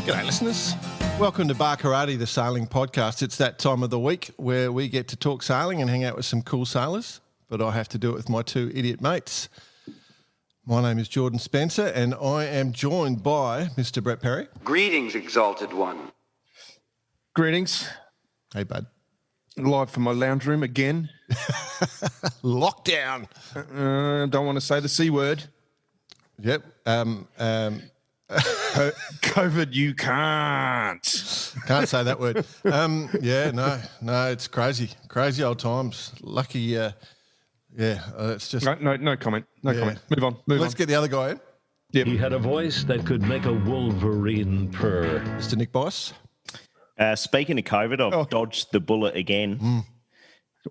G'day, listeners. Welcome to Bar Karate, the sailing podcast. It's that time of the week where we get to talk sailing and hang out with some cool sailors, but I have to do it with my two idiot mates. My name is Jordan Spencer, and I am joined by Mr. Brett Perry. Greetings, Exalted One. Greetings. Hey, bud. Live from my lounge room again. Lockdown. Don't want to say the C word. Yep. COVID, you can't. Can't say that word. No, it's crazy. Crazy old times. Lucky, it's just... No comment. No comment. Move on. Let's get the other guy in. Yep. He had a voice that could make a wolverine purr. Mr. Nick Bice. Speaking of COVID, I've dodged the bullet again.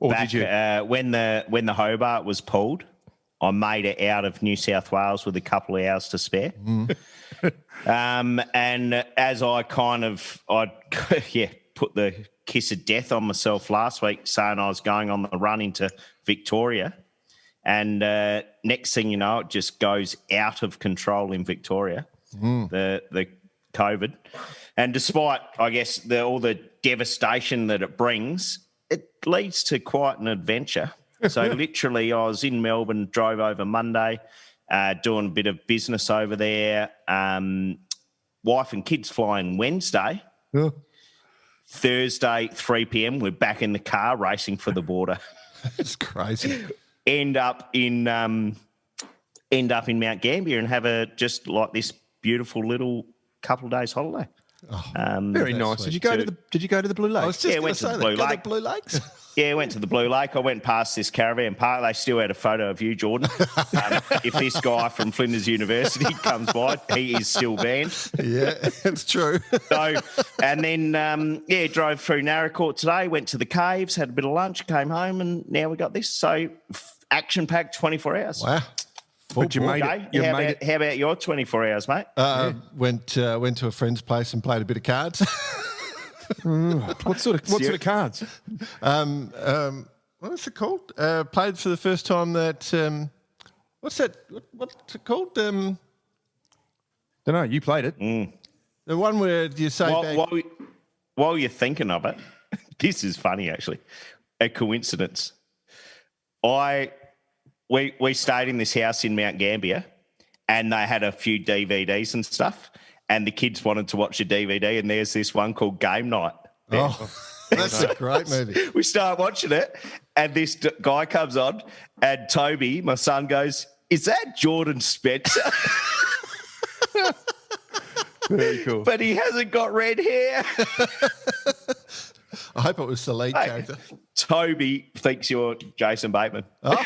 Or did you? When the Hobart was pulled, I made it out of New South Wales with a couple of hours to spare. And as I put the kiss of death on myself last week, saying I was going on the run into Victoria, and next thing you know, it just goes out of control in Victoria, the COVID. And despite, I guess, all the devastation that it brings, it leads to quite an adventure. So literally I was in Melbourne, drove over Monday, doing a bit of business over there. Wife and kids flying Wednesday. Yeah. Thursday, 3 p.m, we're back in the car racing for the border. It's crazy. End up in Mount Gambier and have just like this beautiful little couple of days holiday. Very nice. Sweet. Did you go to the Blue Lake? I was just going to say that. Blue Lakes. Yeah, went to the Blue Lake. I went past this caravan park. They still had a photo of you, Jordan. If this guy from Flinders University comes by, he is still banned. Yeah, it's true. So, and then, drove through Narracourt today, went to the caves, had a bit of lunch, came home, and now we got this. So, action-packed 24 hours. Wow. But you made it. How about your 24 hours, mate? Went to a friend's place and played a bit of cards. What sort of cards? What is it called? Played for the first time that. What's that? What's it called? Don't know. You played it. The one where you say while you're thinking of it, this is funny actually. A coincidence. We stayed in this house in Mount Gambier, and they had a few DVDs and stuff, and the kids wanted to watch a DVD, and there's this one called Game Night. Oh, that's a great movie. We start watching it, and this guy comes on, and Toby, my son, goes, "Is that Jordan Spencer?" Very cool. But he hasn't got red hair. I hope it was the lead character. Toby thinks you're Jason Bateman. Oh.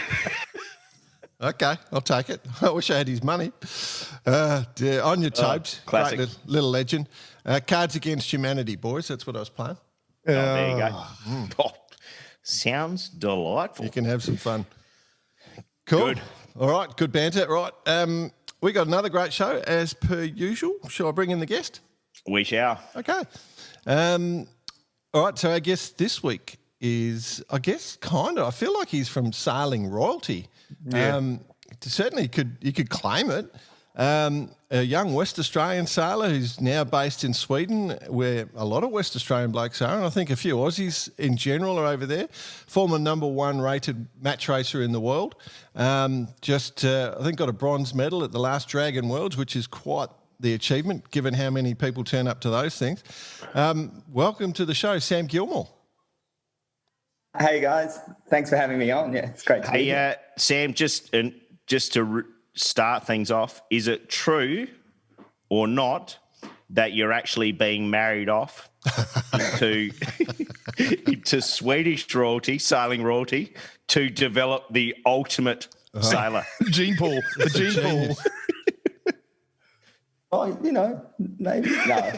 Okay, I'll take it. I wish I had his money. Dear, on your Tobes. Classic. Great little legend. Cards Against Humanity, boys. That's what I was playing. There you go. Oh, sounds delightful. You can have some fun. Cool. Good. All right, good banter. Right, we got another great show as per usual. Shall I bring in the guest? We shall. Okay. All right, so I guess this week is, I feel like he's from sailing royalty. Yeah. Certainly you could claim it. A young West Australian sailor who's now based in Sweden, where a lot of West Australian blokes are, and I think a few Aussies in general are over there. Former number one rated match racer in the world. I think got a bronze medal at the last Dragon Worlds, which is quite the achievement given how many people turn up to those things. Welcome to the show, Sam Gilmour. Hey guys, thanks for having me on. Yeah, it's great to be here. Sam, just to start things off, is it true or not that you're actually being married off into Swedish royalty, sailing royalty, to develop the ultimate sailor? Gene pool. The gene pool. Oh, maybe. No.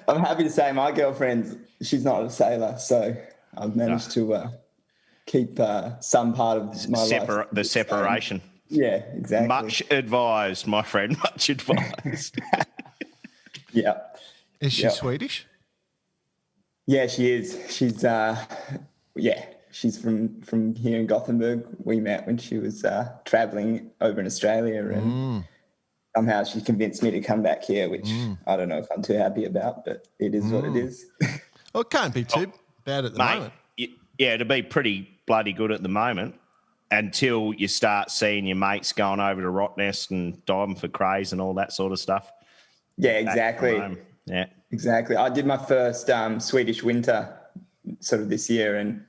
I'm happy to say my girlfriend, she's not a sailor, so I've managed to keep some part of my life. The separation. Yeah, exactly. Much advised, my friend. Much advised. Yeah. Is she Swedish? Yeah, she is. She's she's from here in Gothenburg. We met when she was traveling over in Australia, and somehow she convinced me to come back here, which I don't know if I'm too happy about, but it is what it is. Well, it can't be too bad at the moment. Yeah, it'd be pretty bloody good at the moment until you start seeing your mates going over to Rottnest and diving for crays and all that sort of stuff. Yeah, exactly. Yeah, exactly. I did my first Swedish winter sort of this year, and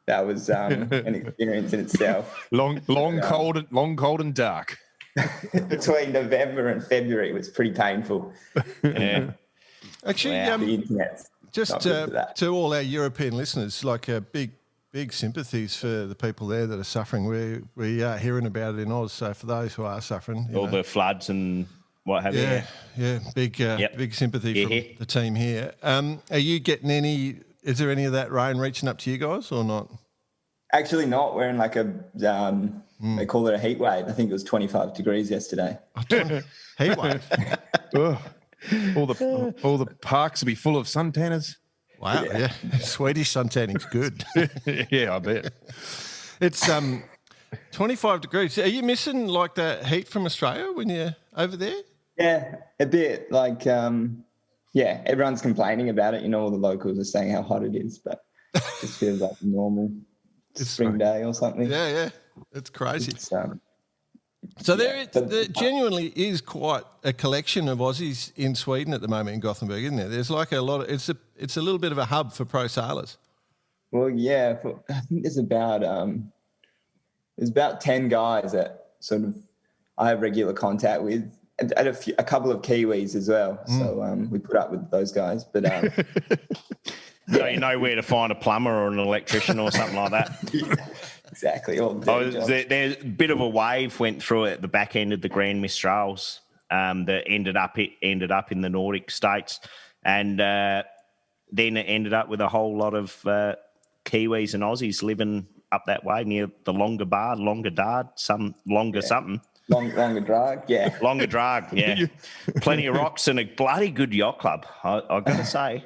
that was an experience in itself. Long, cold and dark. Between November and February, it was pretty painful. yeah. Actually, The internet's just not good for that. to all our European listeners, like big sympathies for the people there that are suffering. We are hearing about it in Oz. So for those who are suffering, All the floods and what have you. Yeah, big sympathy from the team here. Are you getting any? Is there any of that rain reaching up to you guys or not? Actually, not. We're in like a they call it a heat wave. I think it was 25 degrees yesterday. Heat wave. Ugh. All the parks will be full of suntanners. Wow, yeah. Swedish suntanning's good. Yeah, I bet. It's 25 degrees. Are you missing like the heat from Australia when you're over there? Yeah, a bit. Like, everyone's complaining about it. You know, all the locals are saying how hot it is, but it just feels like a normal spring day or something. Yeah. It's crazy. So there genuinely is quite a collection of Aussies in Sweden at the moment in Gothenburg, isn't there? There's like a lot of it's a little bit of a hub for pro sailors. Well, yeah, I think there's about 10 guys that sort of I have regular contact with, and a couple of Kiwis as well. So we put up with those guys, but So you know where to find a plumber or an electrician or something like that. Exactly. There's a bit of a wave went through at the back end of the Grand Mistrals that ended up in the Nordic states, and then it ended up with a whole lot of Kiwis and Aussies living up that way near the Longer Dard, something. Longer Drag, yeah. Longer Drag, yeah. Plenty of rocks and a bloody good yacht club, I've got to say.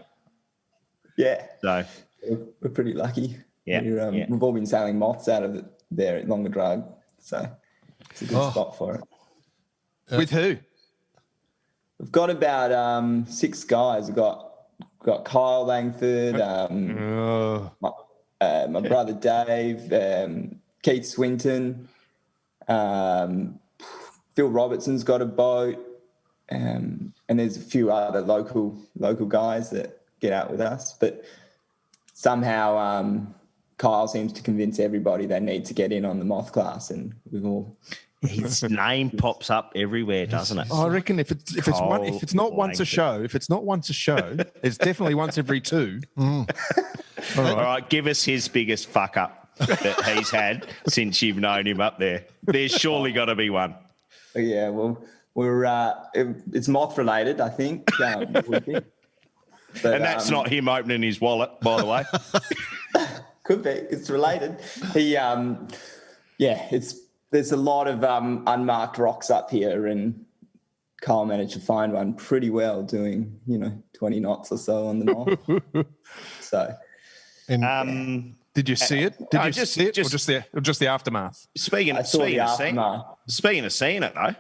Yeah. So we're pretty lucky. Yeah, We've all been sailing moths out of there at Longer Drag, so it's a good spot for it. With who? We've got about 6 guys. We've got Kyle Langford, my brother Dave, Keith Swinton, Phil Robertson's got a boat, and there's a few other local guys that get out with us. But somehow Kyle seems to convince everybody they need to get in on the moth class, and we've all. His name pops up everywhere, doesn't it? I reckon if it's not once a show, it's definitely once every 2. All right, give us his biggest fuck up that he's had since you've known him up there. There's surely got to be one. Yeah, well, it's moth related, I think. It would be. But, and that's not him opening his wallet, by the way. Could be. It's related. There's a lot of unmarked rocks up here, and Kyle managed to find one pretty well, doing 20 knots or so on the moth. So, did you see it? Did you see it, or just the aftermath? Speaking of seeing it though,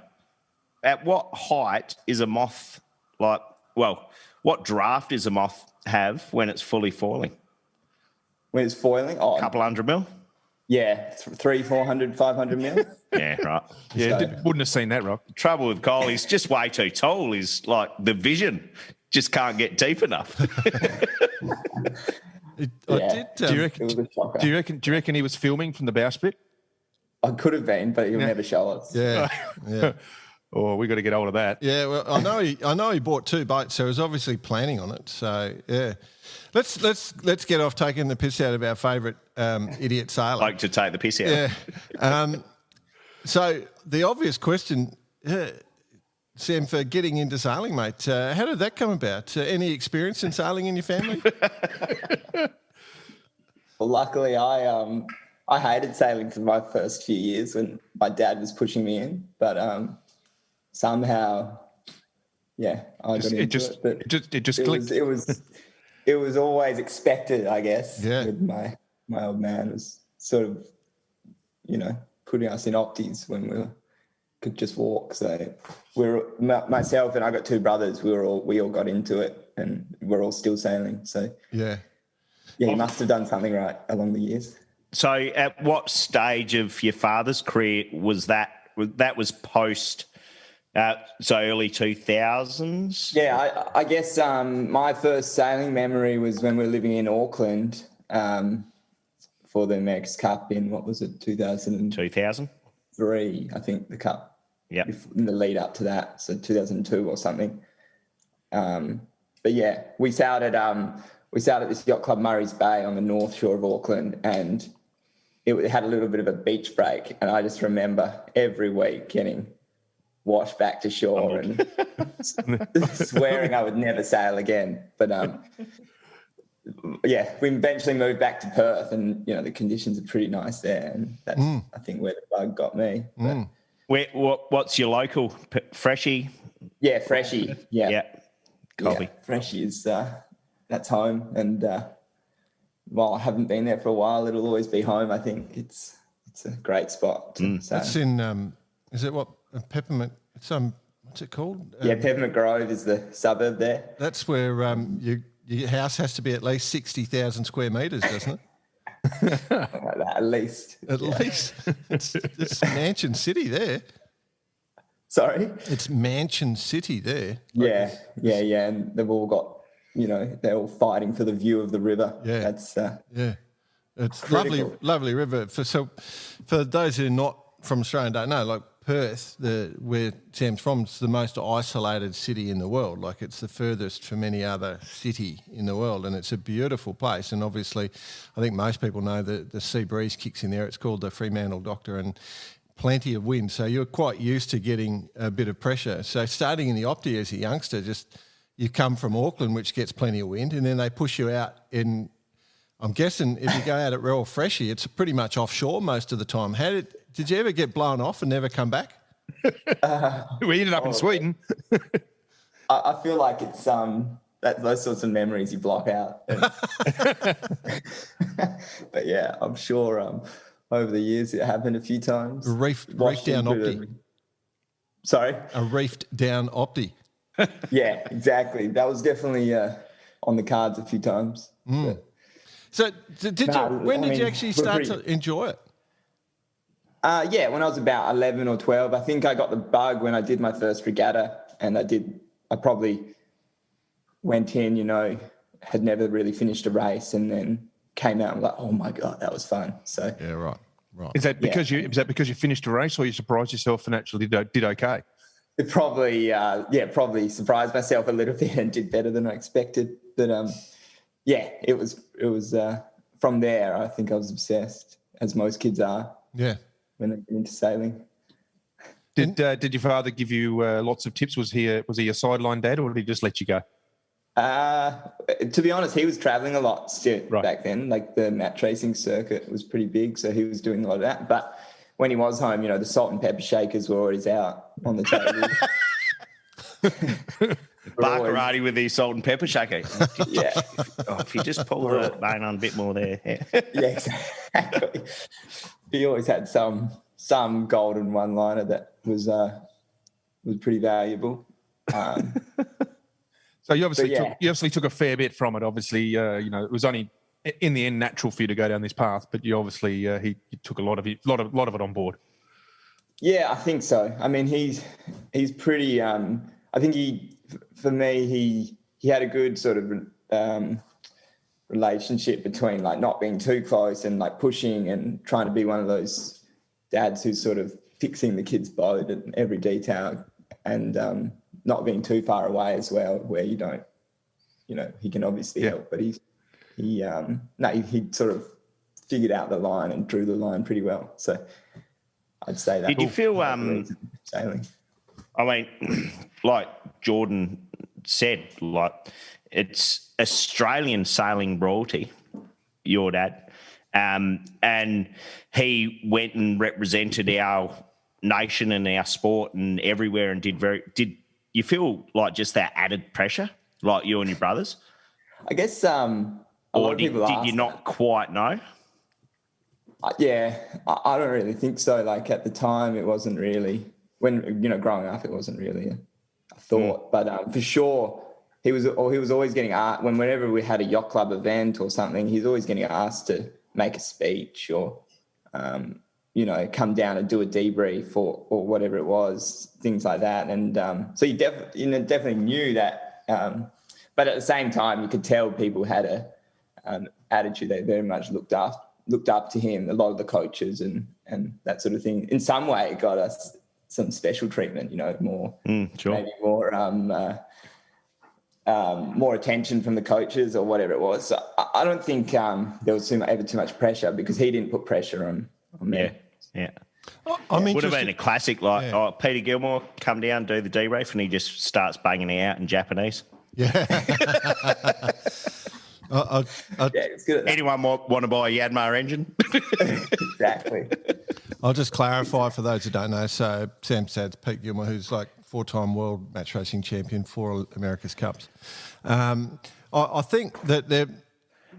at what height is a moth like? Well, what draft does a moth have when it's fully foiling? When it's foiling, a couple hundred mil. Yeah, 300, 400, 500 mil. Yeah, right. Yeah, wouldn't have seen that, Rob. Trouble with Kyle, he's just way too tall. He's like the vision just can't get deep enough. Do you reckon he was filming from the bowsprit? I could have been, but he'll never show us. Yeah. Oh, we got to get hold of that. Yeah, well, I know he bought 2 boats, so he's obviously planning on it. So yeah, let's get off taking the piss out of our favourite idiot sailor. Like to take the piss out. Yeah. So the obvious question, Sam, for getting into sailing, mate, how did that come about? Any experience in sailing in your family? Well, luckily, I hated sailing for my first few years when my dad was pushing me in, but somehow, I got into it. But it just clicked. It was always expected, I guess. Yeah. With my old man was sort of, putting us in opties when we were could just walk. So myself and I got two brothers. We all got into it, and we're all still sailing. So Yeah. Yeah, you must have done something right along the years. So at what stage of your father's career was that? That was post, so early 2000s? Yeah, I guess my first sailing memory was when we were living in Auckland for the America's Cup in, what was it, 2000? 2003, I think, the Cup. Yeah. In the lead up to that, so 2002 or something. But yeah, we sailed at this yacht club, Murray's Bay, on the north shore of Auckland, and it had a little bit of a beach break. And I just remember every week getting washed back to shore and swearing I would never sail again. But yeah, we eventually moved back to Perth, and the conditions are pretty nice there, and that's I think where the bug got me. But, what's your local Freshie? Yeah, Freshie. Yeah. Copy. Yeah, Freshie is that's home, and while I haven't been there for a while, it'll always be home. I think it's a great spot. So. That's in is it what Peppermint? It's what's it called? Yeah, Peppermint Grove is the suburb there. That's where your house has to be at least 60,000 square metres, doesn't it? At least. At least. It's Mansion City there. Sorry? It's Mansion City there. Yeah. And they've all got, they're all fighting for the view of the river. Yeah. That's It's critical. lovely river. For those who are not from Australia and don't know, like Perth, where Sam's from, it's the most isolated city in the world. Like, it's the furthest from any other city in the world, and it's a beautiful place. And obviously, I think most people know that the sea breeze kicks in there. It's called the Fremantle Doctor, and plenty of wind. So you're quite used to getting a bit of pressure. So starting in the Opti as a youngster, you come from Auckland, which gets plenty of wind, and then they push you out in. I'm guessing if you go out at Royal Freshie, it's pretty much offshore most of the time. Did you ever get blown off and never come back? We ended up in Sweden. I feel like it's those sorts of memories you block out. But yeah, I'm sure over the years it happened a few times. Reefed down Opti. Sorry? A reefed down Opti. Yeah, exactly. That was definitely on the cards a few times. But, so when did you actually start to enjoy it? Yeah, when I was about 11 or 12. I think I got the bug when I did my first regatta, and I probably went in, had never really finished a race, and then came out and was like, oh my God, that was fun. So yeah, right. Is that because you finished a race, or you surprised yourself and actually did okay? It probably surprised myself a little bit and did better than I expected. But it was from there. I think I was obsessed, as most kids are. Yeah. When they get into sailing. Did your father give you lots of tips? Was he a sideline dad, or did he just let you go? To be honest, he was traveling a lot still back then. Like, the match racing circuit was pretty big, so he was doing a lot of that. But when he was home, the salt and pepper shakers were always out on the table. Barkarati with the salt and pepper shaker. Yeah. If you just pull the bone on a bit more there. Yeah, exactly. He always had some golden one-liner that was pretty valuable. So you obviously took a fair bit from it. Obviously, it was only in the end natural for you to go down this path, but you obviously he took a lot of it on board. Yeah, I think so. I mean, he's pretty. I think he had a good sort of relationship between, like, not being too close and, like, pushing and trying to be one of those dads who's sort of fixing the kid's boat in every detail, and not being too far away as well, where you don't, he can obviously help, but he sort of figured out the line and drew the line pretty well. So I'd say that. Did you feel sailing? I mean, like Jordan said, like, it's Australian sailing royalty, your dad, and he went and represented our nation and our sport and everywhere, and did you feel like just that added pressure, like you and your brothers? I guess or did you not quite know? I don't really think so. Like, at the time, it wasn't really when, growing up, it wasn't really a thought. But for sure, he was always getting asked, whenever we had a yacht club event or something, he's always getting asked to make a speech or, come down and do a debrief or whatever it was, things like that. And so you definitely knew that. But at the same time, you could tell people had an attitude. They very much looked up to him, a lot of the coaches and that sort of thing. In some way, it got us some special treatment, more, maybe more attention from the coaches or whatever it was. So I don't think there was ever too much pressure because he didn't put pressure on me. Yeah. Would Would have been a classic, Peter Gilmour come down, do the debrief, and he just starts banging it out in Japanese. Yeah. It's good at that. Anyone want to buy a Yadmar engine? Exactly. I'll just clarify for those who don't know. So Sam Sad's Pete Gilmour, who's like 4-time world match racing champion, 4 America's Cups. I think that they're,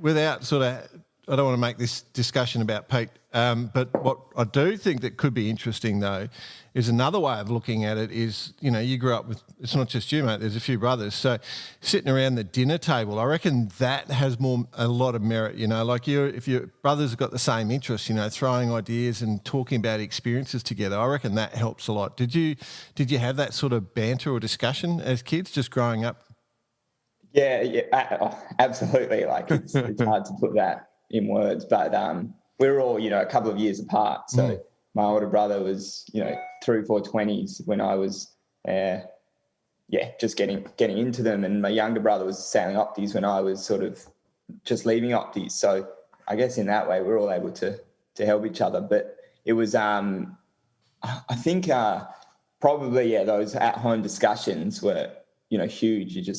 without sort of, I don't want to make this discussion about Pete, but what I do think that could be interesting, though, is another way of looking at it is, you grew up with, it's not just you, mate, there's a few brothers. So sitting around the dinner table, I reckon that has a lot of merit, like if your brothers have got the same interests, throwing ideas and talking about experiences together, I reckon that helps a lot. Did you have that sort of banter or discussion as kids just growing up? Yeah, absolutely. Like it's hard to put that in words, but we were all, a couple of years apart. So my older brother was, 3, 4 20s when I was, just getting into them. And my younger brother was sailing opties when I was sort of just leaving opties. So I guess in that way, we're all able to help each other. But it was, I think probably, those at-home discussions were, huge.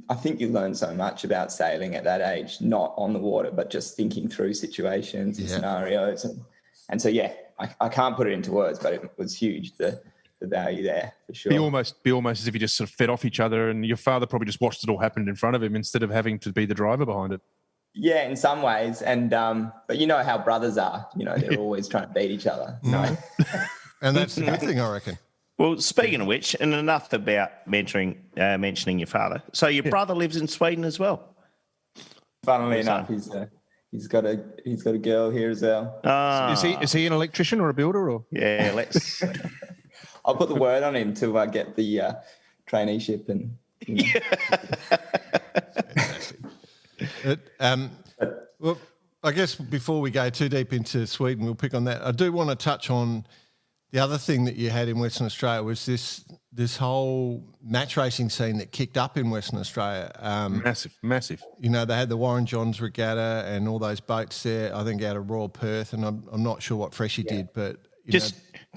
I think you learn so much about sailing at that age, not on the water, but just thinking through situations and scenarios. And so, I can't put it into words, but it was huge, the value there for sure. Be almost as if you just sort of fed off each other and your father probably just watched it all happen in front of him instead of having to be the driver behind it. Yeah, in some ways. And, but you know how brothers are, they're always trying to beat each other. So. And that's the good thing, I reckon. Well, speaking of which, and enough about mentioning your father. So your brother lives in Sweden as well. Funnily enough, he's got a girl here as well. Is he an electrician or a builder? Or yeah, let's. I'll put the word on him to get the traineeship and. Well, I guess before we go too deep into Sweden, we'll pick on that. I do want to touch on the other thing that you had in Western Australia was this whole match racing scene that kicked up in Western Australia. Massive. They had the Warren Johns Regatta and all those boats there, I think out of Royal Perth, and I'm not sure what Freshie did, but...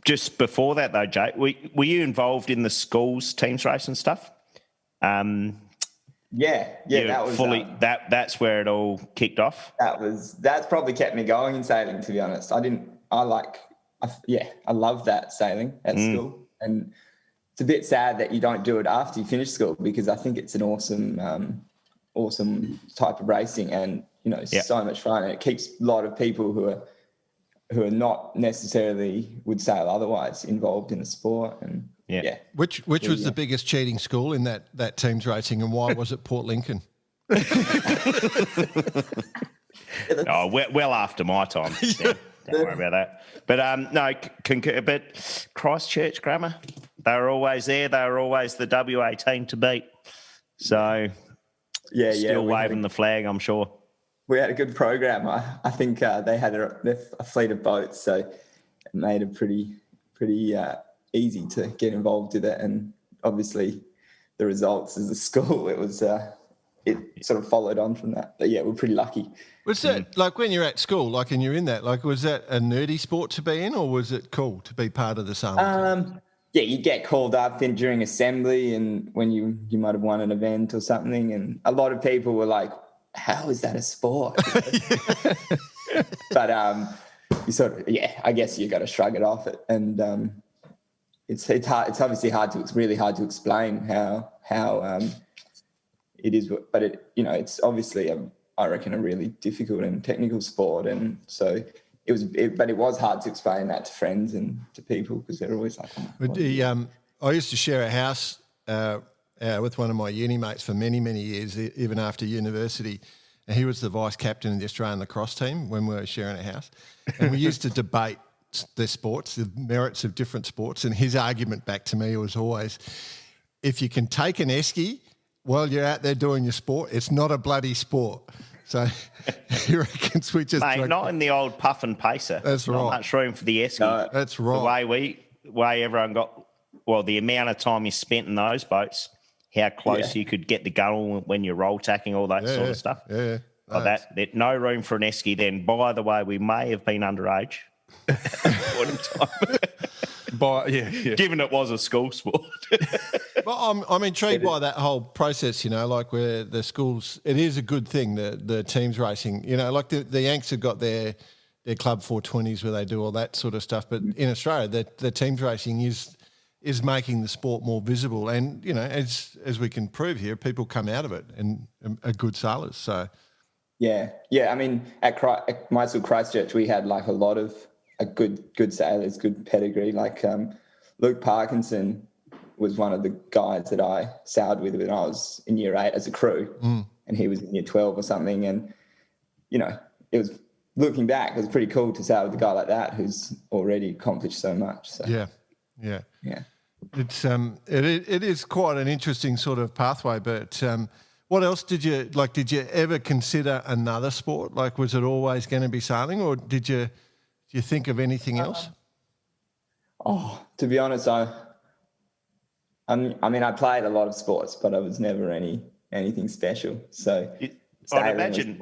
Just before that though, Jake, were you involved in the schools teams race and stuff? That was... fully, that's where it all kicked off? That's probably kept me going in sailing, to be honest. I love that sailing at school, and it's a bit sad that you don't do it after you finish school because I think it's an awesome type of racing, and so much fun, and it keeps a lot of people who are not necessarily would sail otherwise involved in the sport. And which was the biggest cheating school in that team's racing, and why was it Port Lincoln? Well after my time. Yeah. Don't worry about that. But no, but Christchurch Grammar, they were always there. They were always the WA team to beat. So still waving the flag, I'm sure. We had a good program. I think they had a fleet of boats, so it made it pretty easy to get involved with it. And obviously, the results as a school, it was it sort of followed on from that. But we're pretty lucky. Was that like when you're at school, like, and you're in that, like, was that a nerdy sport to be in, or was it cool to be part of the sailing? You get called up during assembly, and when you might have won an event or something, and a lot of people were like, "How is that a sport?" But you sort of, I guess you got to shrug it off, and it's hard. It's obviously it's really hard to explain how it is, but it's obviously I reckon a really difficult and technical sport, and so but it was hard to explain that to friends and to people because they're always like, I used to share a house with one of my uni mates for many, many years, even after university. And he was the vice captain of the Australian lacrosse team when we were sharing a house. And we used to debate the sports, the merits of different sports. And his argument back to me was always, if you can take an esky while you're out there doing your sport, it's not a bloody sport. So he reckons we just... Mate, not in the old puff and pacer. That's right. Not much room for the esky. No, that's right. The way everyone got... Well, the amount of time you spent in those boats, how close you could get the gunnel when you're roll tacking, all that sort of stuff. Yeah. Like that. There's no room for an esky then. By the way, we may have been underage at that point in time. Given it was a school sport. Well, I'm intrigued by that whole process, like where the schools, it is a good thing, the teams racing, like the Yanks have got their Club 420s where they do all that sort of stuff. But in Australia, the teams racing is making the sport more visible. And, as we can prove here, people come out of it and are good sailors. So, yeah. I mean, at my school, Christchurch, we had like a lot of good sailors, good pedigree. Like Luke Parkinson was one of the guys that I sailed with when I was in year 8 as a crew, and he was in year 12 or something. And it was, looking back, it was pretty cool to sail with a guy like that who's already accomplished so much. So yeah. It's it is quite an interesting sort of pathway. But what else did you like? Did you ever consider another sport? Like, was it always going to be sailing, or did you think of anything else? To be honest, I played a lot of sports, but I was never anything special. So I'd imagine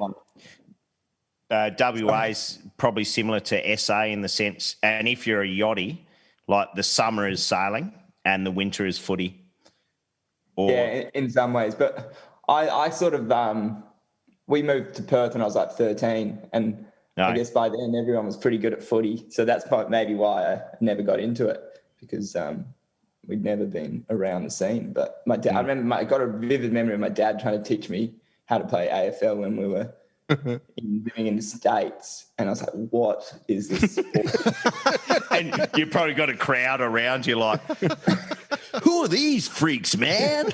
WA's probably similar to SA in the sense, and if you're a yachty, like the summer is sailing and the winter is footy. Yeah, in some ways. But I sort of we moved to Perth when I was like 13, and I guess by then everyone was pretty good at footy. So that's maybe why I never got into it, because we'd never been around the scene. But my dad, I remember, I got a vivid memory of my dad trying to teach me how to play AFL when we were living in the States. And I was like, what is this sport? And you probably got a crowd around you like, who are these freaks, man?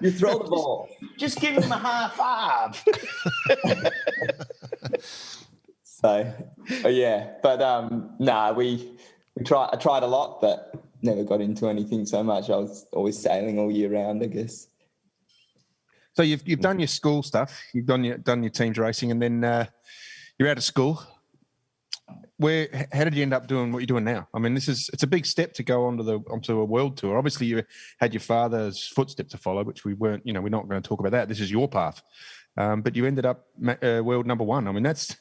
You throw the ball. Just give him a high five. So, yeah. But, I tried a lot, but never got into anything so much. I was always sailing all year round, I guess. So you've done your school stuff, you've done your teams racing, and then you're out of school. How did you end up doing what you're doing now? I mean, it's a big step to go onto a world tour. Obviously, you had your father's footsteps to follow, which we weren't. We're not going to talk about that. This is your path, but you ended up world number one. I mean, that's,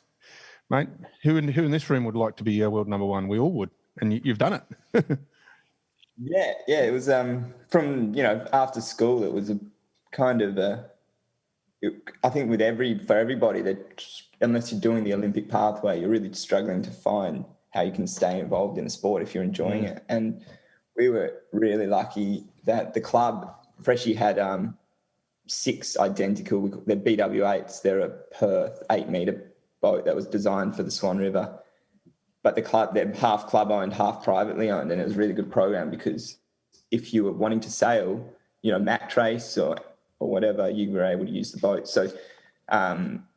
mate. Who in this room would like to be world number one? We all would, and you've done it. Yeah. It was from after school. It was a kind of I think for everybody that unless you're doing the Olympic pathway, you're really struggling to find how you can stay involved in a sport if you're enjoying it. And we were really lucky that the club, Freshie, had 6 identical, they're BW8s. They're a Perth 8-metre boat that was designed for the Swan River. But the club, they're half club owned, half privately owned. And it was a really good program because if you were wanting to sail, mat trace or whatever, you were able to use the boat. So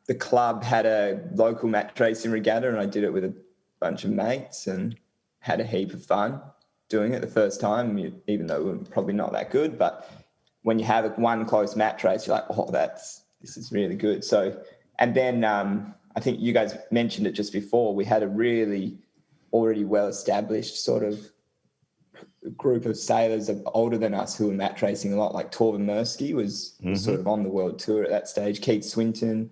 the club had a local mat racing regatta, and I did it with a bunch of mates and had a heap of fun doing it the first time, even though we were probably not that good. But when you have one close mat race, you're like, oh, this is really good. So, and then I think you guys mentioned it just before, we had a really already well-established sort of group of sailors older than us who were mat racing a lot, like Torben Mirsky was sort of on the world tour at that stage. Keith Swinton,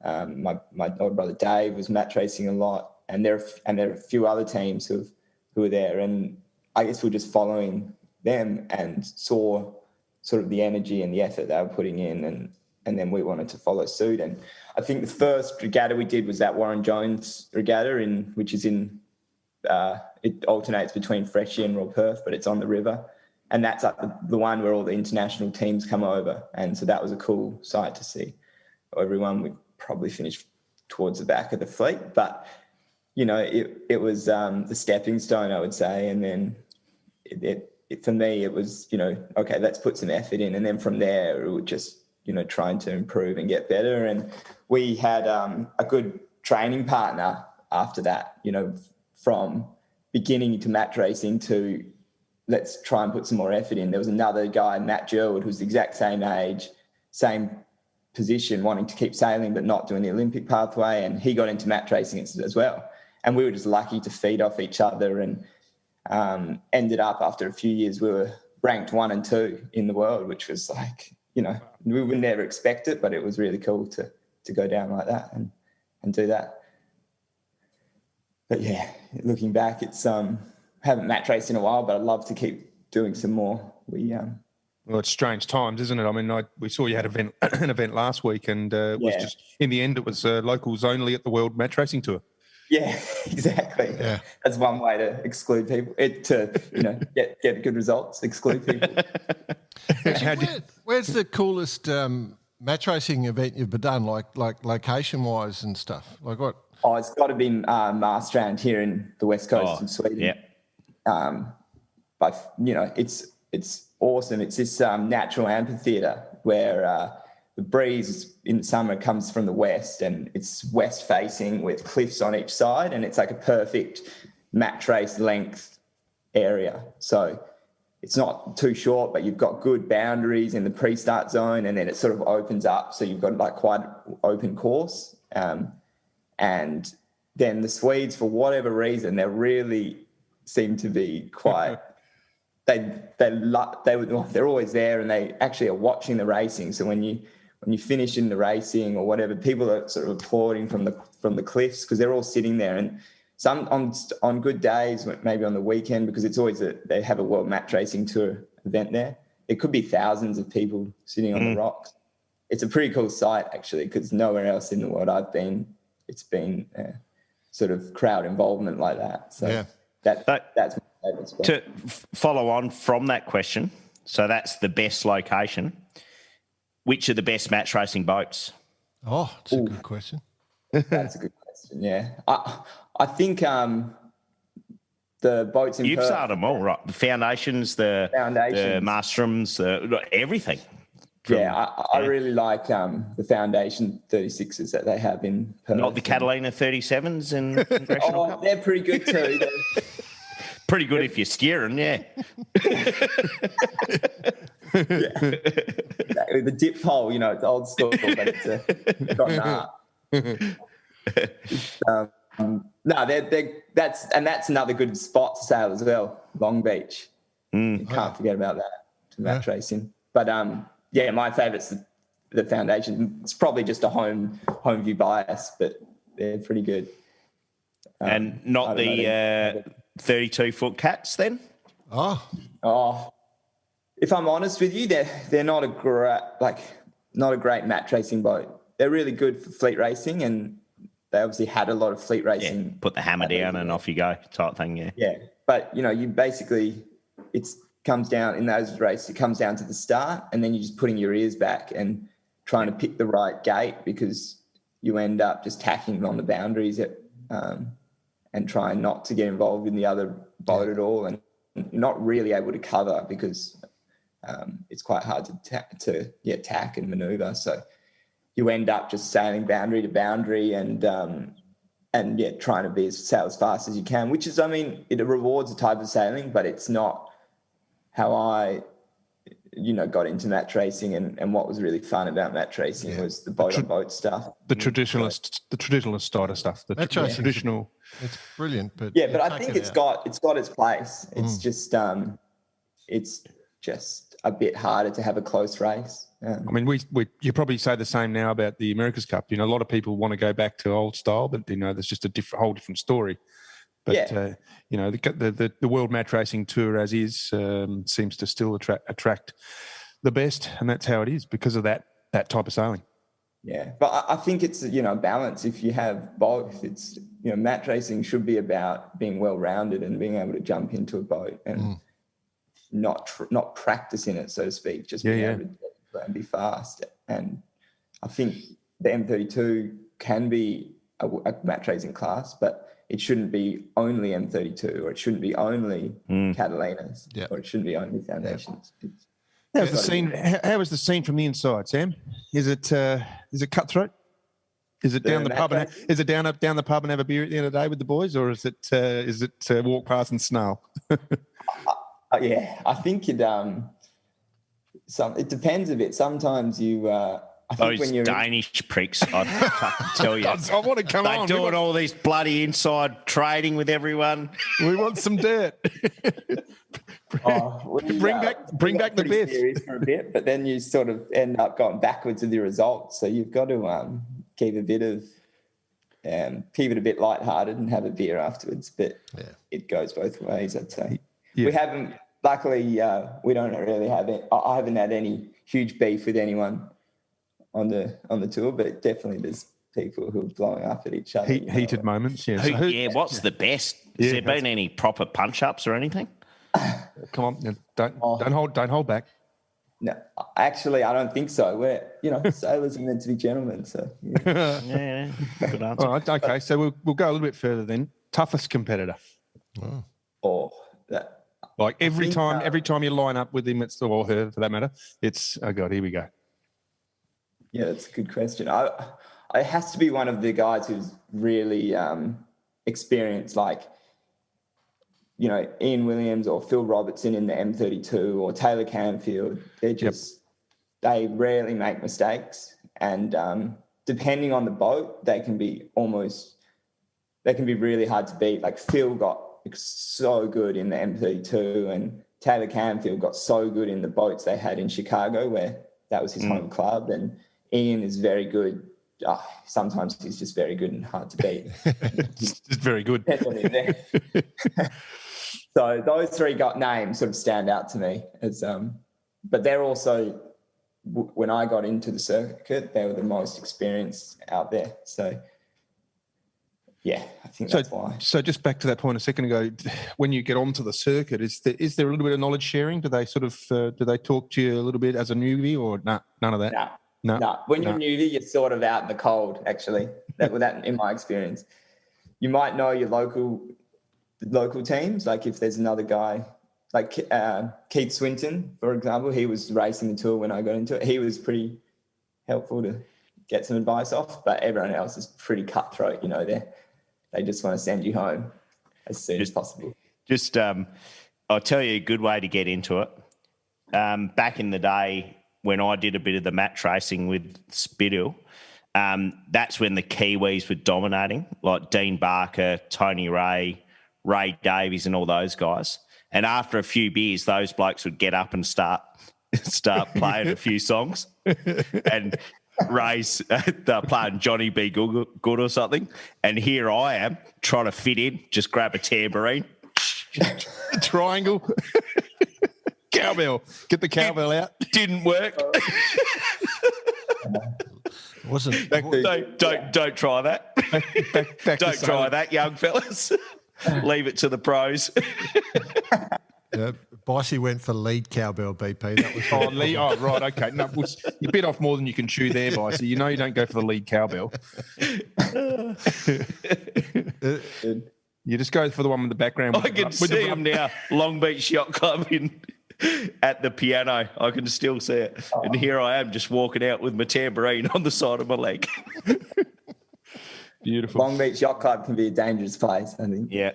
my older brother Dave was mat racing a lot, and there are a few other teams who were there, and I guess we're just following them and saw sort of the energy and the effort they were putting in, and then we wanted to follow suit. And I think the first regatta we did was that Warren Jones regatta, which is in it alternates between Freshie and Royal Perth, but it's on the river. And that's like the one where all the international teams come over. And so that was a cool sight to see. Everyone would probably finish towards the back of the fleet. But it was the stepping stone, I would say. And then for me, it was, okay, let's put some effort in. And then from there, it would just, trying to improve and get better. And we had a good training partner after that, from beginning to match racing to let's try and put some more effort in. There was another guy, Matt Gerwood, who's the exact same age, same position, wanting to keep sailing but not doing the Olympic pathway, and he got into match racing as well. And we were just lucky to feed off each other, and ended up after a few years we were ranked 1 and 2 in the world, which was like, we would never expect it, but it was really cool to go down like that and do that. But yeah, looking back, it's haven't match raced in a while, but I'd love to keep doing some more. Well, it's strange times, isn't it? I mean, we saw you had an event last week, and it was just, in the end, it was locals only at the World Match Racing Tour. Yeah, exactly. Yeah. That's one way to exclude people, get good results, exclude people. Where's the coolest match racing event you've done, like location-wise and stuff? Like what? Oh, it's got to be Marstrand here in the west coast of Sweden. Yeah. But it's awesome. It's this natural amphitheatre where the breeze in the summer comes from the west, and it's west facing with cliffs on each side, and it's like a perfect match race length area. So it's not too short, but you've got good boundaries in the pre-start zone, and then it sort of opens up. So you've got like quite open course. And then the Swedes, for whatever reason, they really seem to be quite. They're always there, and they actually are watching the racing. So when you finish in the racing or whatever, people are sort of applauding from the cliffs because they're all sitting there. And some on good days, maybe on the weekend, because it's always they have a World Match Racing Tour event there. It could be thousands of people sitting on the rocks. It's a pretty cool sight actually, because nowhere else in the world I've been, it's been sort of crowd involvement like that. So that's my favourite spot. To follow on from that question, so that's the best location. Which are the best match racing boats? Oh, it's a good question. That's a good question, yeah. I think the boats in You've Perth, started them all, right? The foundations, the Marstroms, everything. I really like the Foundation 36s that they have in Perth. Not the Catalina 37s in Congressional Cup? They're pretty good too. Pretty good if you're steering, yeah. Exactly. The dip pole, it's old school, but it's got an art. That's another good spot to sail as well. Long Beach. You can't forget about that to match racing. But my favourite's the Foundation. It's probably just a home view bias, but they're pretty good. And not the 32-foot cats then? Oh. If I'm honest with you, they're not a great match racing boat. They're really good for fleet racing, and they obviously had a lot of fleet racing. Yeah, put the hammer down and off you go type thing, yeah. Yeah, but, you basically, it comes down in those races, it comes down to the start, and then you're just putting your ears back and trying to pick the right gate, because you end up just tacking on the boundaries and trying not to get involved in the other boat at all, and you're not really able to cover because it's quite hard to tack and manoeuvre. So you end up just sailing boundary to boundary and trying to sail as fast as you can, which is, it rewards a type of sailing, but it's not how I, got into match racing. And what was really fun about match racing was the boat on boat stuff. The traditionalist side of stuff. The traditional. It's brilliant, but I think it's got its place. It's just a bit harder to have a close race. You probably say the same now about the America's Cup. A lot of people want to go back to old style, but there's just a whole different story. But the World Match Racing Tour as is seems to still attract the best, and that's how it is because of that type of sailing. Yeah, but I think it's balance. If you have both, it's match racing should be about being well rounded and being able to jump into a boat and not practice in it, so to speak. Just being able to and be fast. And I think the M32 can be a match racing class, but it shouldn't be only M32 or it shouldn't be only Catalinas or it shouldn't be only Foundations. How's the scene? How is the scene from the inside, Sam? Is it cutthroat? Is it down the pub? Is it down the pub and have a beer at the end of the day with the boys, or is it walk past and snarl? Yeah, I think it depends a bit. Sometimes you. I think Those when you're Danish pricks, I fucking tell you. I want to come on. They're doing all these bloody inside trading with everyone. We want some dirt. Bring back the best. Serious for a bit, but then you sort of end up going backwards with your results. So you've got to keep a bit of keep it a bit lighthearted and have a beer afterwards. But it goes both ways, I'd say. Yeah. We haven't. Luckily, we don't really have it. I haven't had any huge beef with anyone on the tour, but definitely there's people who are blowing up at each other. Heated moments, yeah. What's the best? Has there been any proper punch-ups or anything? Come on, don't hold back. No, actually, I don't think so. We're, sailors are meant to be gentlemen, so. Yeah, good answer. All right, okay, so we'll go a little bit further then. Toughest competitor. Like every time you line up with him, or her for that matter, it's, oh God, here we go. Yeah, that's a good question. It has to be one of the guys who's really experienced, like, Ian Williams or Phil Robertson in the M32 or Taylor Canfield. They're just, they rarely make mistakes. And depending on the boat, they can be really hard to beat. Like Phil got so good in the M32 and Taylor Canfield got so good in the boats they had in Chicago where that was his home club. And Ian is very good. Sometimes he's just very good and hard to beat. Just very good. So those three names sort of stand out to me as, but they're also, when I got into the circuit, they were the most experienced out there. So, yeah, I think that's why. So just back to that point a second ago, when you get onto the circuit, is there a little bit of knowledge sharing? Do they sort of do they talk to you a little bit as a newbie, or none of that? No. When you're a newbie, you're sort of out in the cold. Actually, that in my experience, you might know your local teams. Like if there's another guy, like Keith Swinton, for example, he was racing the tour when I got into it. He was pretty helpful to get some advice off, but everyone else is pretty cutthroat. They just want to send you home as soon as possible. Just, I'll tell you a good way to get into it. Back in the day when I did a bit of the match racing with Spittle, that's when the Kiwis were dominating, like Dean Barker, Tony Ray Davies and all those guys. And after a few beers, those blokes would get up and start playing a few songs. And Ray's they're playing Johnny B. Good or something. And here I am trying to fit in, just grab a tambourine. Triangle. Cowbell. Get the cowbell out. Didn't work. Wasn't don't try that. Back don't try that, young fellas. Leave it to the pros. Bossy went for lead cowbell, BP. That was right, okay. No, you bit off more than you can chew there, Bossy. You don't go for the lead cowbell. You just go for the one with the background. I can see him now. Long Beach Yacht Club at the piano. I can still see it. Oh. And here I am just walking out with my tambourine on the side of my leg. Beautiful. Long Beach Yacht Club can be a dangerous place, I think. Yeah.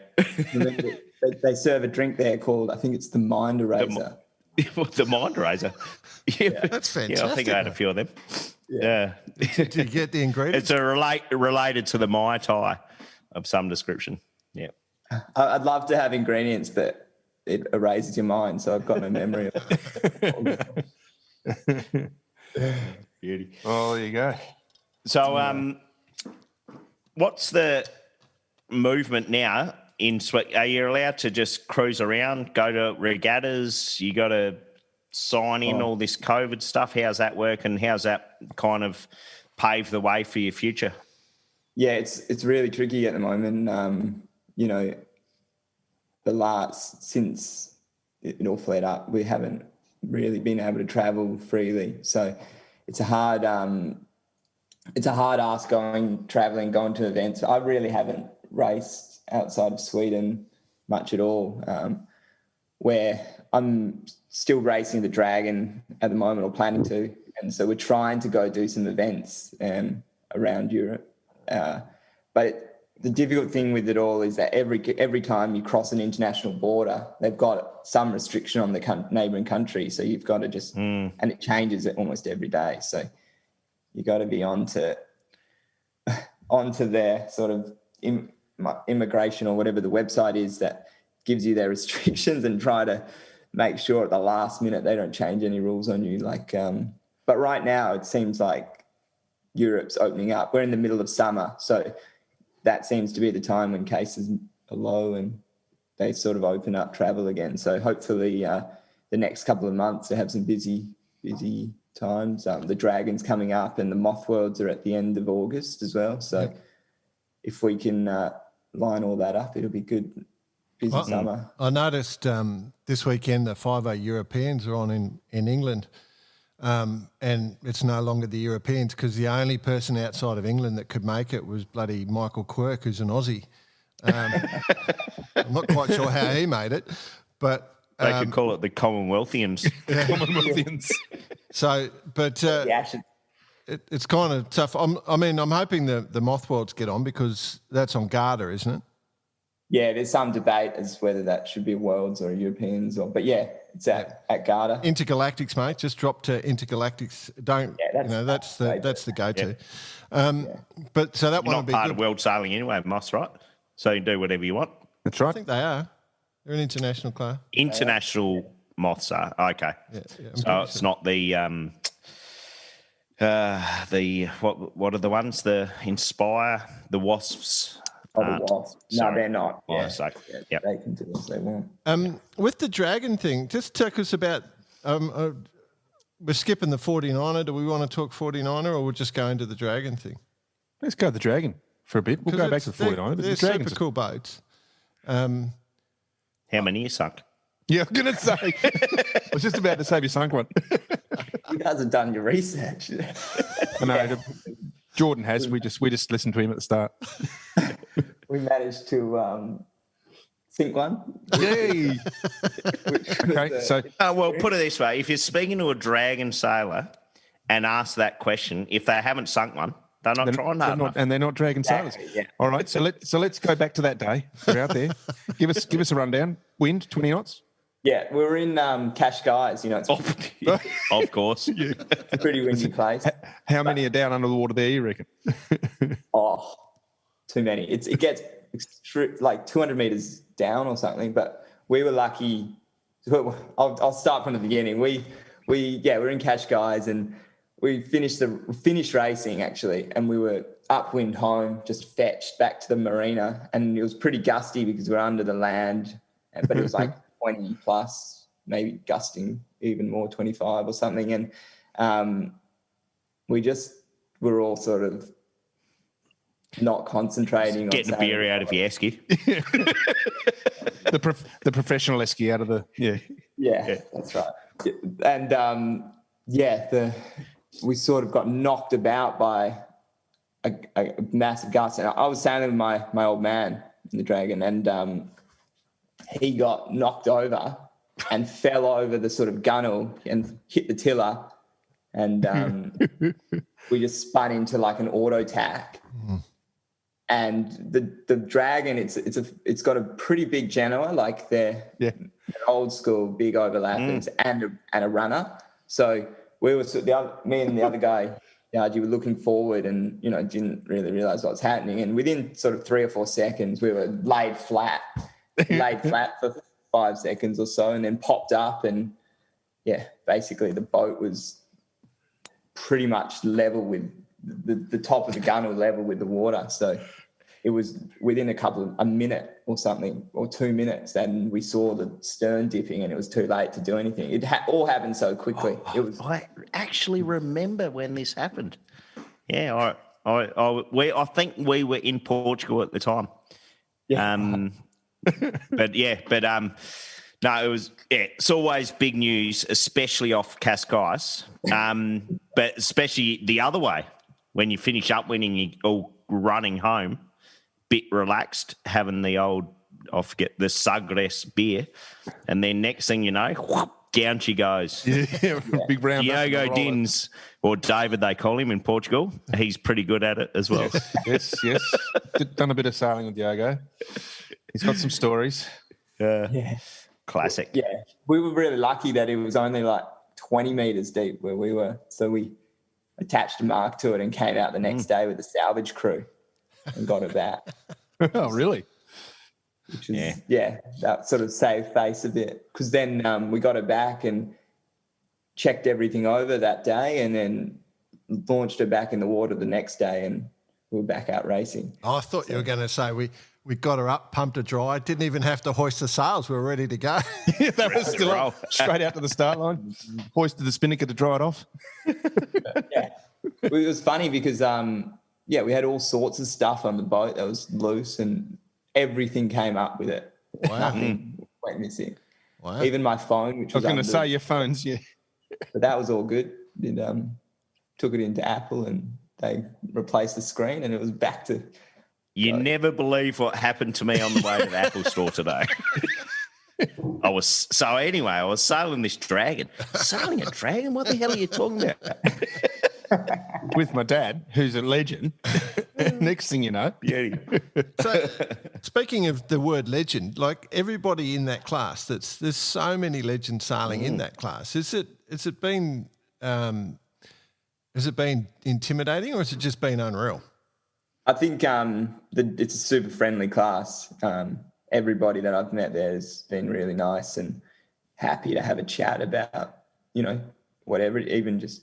They serve a drink there called, I think it's the Mind Eraser. The Mind Eraser. Yeah, that's fantastic. Yeah, I think I had a few of them. Yeah. Did you get the ingredients? It's related to the Mai Tai of some description. Yeah. I'd love to have ingredients, but it erases your mind, so I've got no memory of it. Beauty. Oh, there you go. So, what's the movement now in Sweden? Are you allowed to just cruise around, go to regattas? You got to sign in all this COVID stuff. How's that work, and how's that kind of pave the way for your future? Yeah, it's really tricky at the moment. Since it all flared up, we haven't really been able to travel freely. So it's a hard ask going to events. I really haven't raced outside of Sweden much at all. Where I'm still racing the Dragon at the moment, or planning to, and so we're trying to go do some events around Europe. But the difficult thing with it all is that every time you cross an international border, they've got some restriction on the neighbouring country, so you've got to just and it changes it almost every day. So you got to be onto their sort of immigration or whatever the website is that gives you their restrictions, and try to make sure at the last minute they don't change any rules on you. But right now it seems like Europe's opening up. We're in the middle of summer, so that seems to be the time when cases are low and they sort of open up travel again. So hopefully the next couple of months they have some busy times. The Dragon's coming up and the Moth Worlds are at the end of August as well. So if we can line all that up, it'll be good. Busy summer. I noticed this weekend the 5A Europeans are on in England, and it's no longer the Europeans, because the only person outside of England that could make it was bloody Michael Quirk, who's an Aussie. I'm not quite sure how he made it, but they could call it the Commonwealthians. Commonwealthians. So, but it's kind of tough. I'm hoping the Moth Worlds get on, because that's on Garda, isn't it? Yeah, there's some debate as whether that should be Worlds or Europeans, but yeah, it's at Garda. Intergalactics, mate. Just drop to Intergalactics. That's the go-to. But so that one will be part good. of world sailing anyway, Moss, right? So you can do whatever you want. That's right. I think they are. They're an international club. International moths are okay. Yeah, so it's not the what are the ones? The Inspire, the Wasps. The Wasps. No, they're not. Yeah. Yeah. They can do as they want. With the Dragon thing, just talk us about. We're skipping the 49er. Do we want to talk 49er, or we'll just go into the Dragon thing? Let's go to the Dragon for a bit. We'll go back to the 49er. They're super cool boats. How many you sunk? Yeah, I'm going to say. I was just about to say you sunk one. You guys have done your research. I know. Jordan has. We just listened to him at the start. We managed to sink one. Yay! Okay, so well, put it this way: if you're speaking to a Dragon sailor and ask that question, if they haven't sunk one, they're not trying hard enough. And they're not Dragon sailors. Yeah. All right, so let's go back to that day. We're out there. Give us a rundown. Wind 20 knots. Yeah, we were in Cascais. It's of course. It's a pretty windy place. How many are down under the water there, you reckon? Too many. It gets like 200 meters down or something. But we were lucky. I'll start from the beginning. We're in Cascais, and we finished racing actually, and we were upwind home, just fetched back to the marina, and it was pretty gusty because we're under the land, but it was like 20 plus, maybe gusting even more, 25 or something, and we were all sort of not concentrating. Getting a beer out of your esky. the professional esky out of the yeah, that's right. And we sort of got knocked about by a massive gust, and I was sailing with my old man in the Dragon, and he got knocked over and fell over the sort of gunnel and hit the tiller, and we just spun into like an auto tack. And the Dragon, it's got a pretty big genoa, like they're old school big overlappers and a runner. So we were me and the other guy, you were looking forward, and didn't really realize what was happening. And within sort of 3 or 4 seconds, we were laid flat for 5 seconds or so, and then popped up, and basically the boat was pretty much level with the top of the gunnel, level with the water. So it was within a minute or something, or 2 minutes, and we saw the stern dipping, and it was too late to do anything. It all happened so quickly. I actually remember when this happened. Yeah, I think we were in Portugal at the time. Yeah. No, it was. Yeah, it's always big news, especially off Cascais, but especially the other way when you finish up winning, you're all running home. bit relaxed, having the old, I forget, the Sagres beer. And then next thing you know, whoop, down she goes. Yeah, big brown. Diogo Dins, or David they call him in Portugal. He's pretty good at it as well. Yes. Done a bit of sailing with Diogo. He's got some stories. Yeah. Classic. Yeah. We were really lucky that it was only like 20 metres deep where we were. So we attached a mark to it and came out the next day with the salvage crew and got it back. Oh, really? Which is, that sort of saved face a bit, because then we got it back and checked everything over that day and then launched it back in the water the next day and we were back out racing. I thought you were going to say we got her up, pumped her dry, didn't even have to hoist the sails. We were ready to go. Yeah, that was still up, straight out to the start line, hoisted the spinnaker to dry it off. Yeah. It was funny because, we had all sorts of stuff on the boat that was loose and everything came up with it. Wow. Nothing went missing. Wow. Even my phone, which I was going to under, say your phones, yeah. but that was all good. It, took it into Apple and they replaced the screen and it was back to... You never believe what happened to me on the way to the Apple store today. I was sailing this dragon. Sailing a dragon? What the hell are you talking about? With my dad, who's a legend. Next thing you know. Yeah. So, speaking of the word legend, like everybody in that class, there's so many legends sailing in that class. Has it been intimidating, or has it just been unreal? I think it's a super friendly class. Everybody that I've met there has been really nice and happy to have a chat about, whatever, even just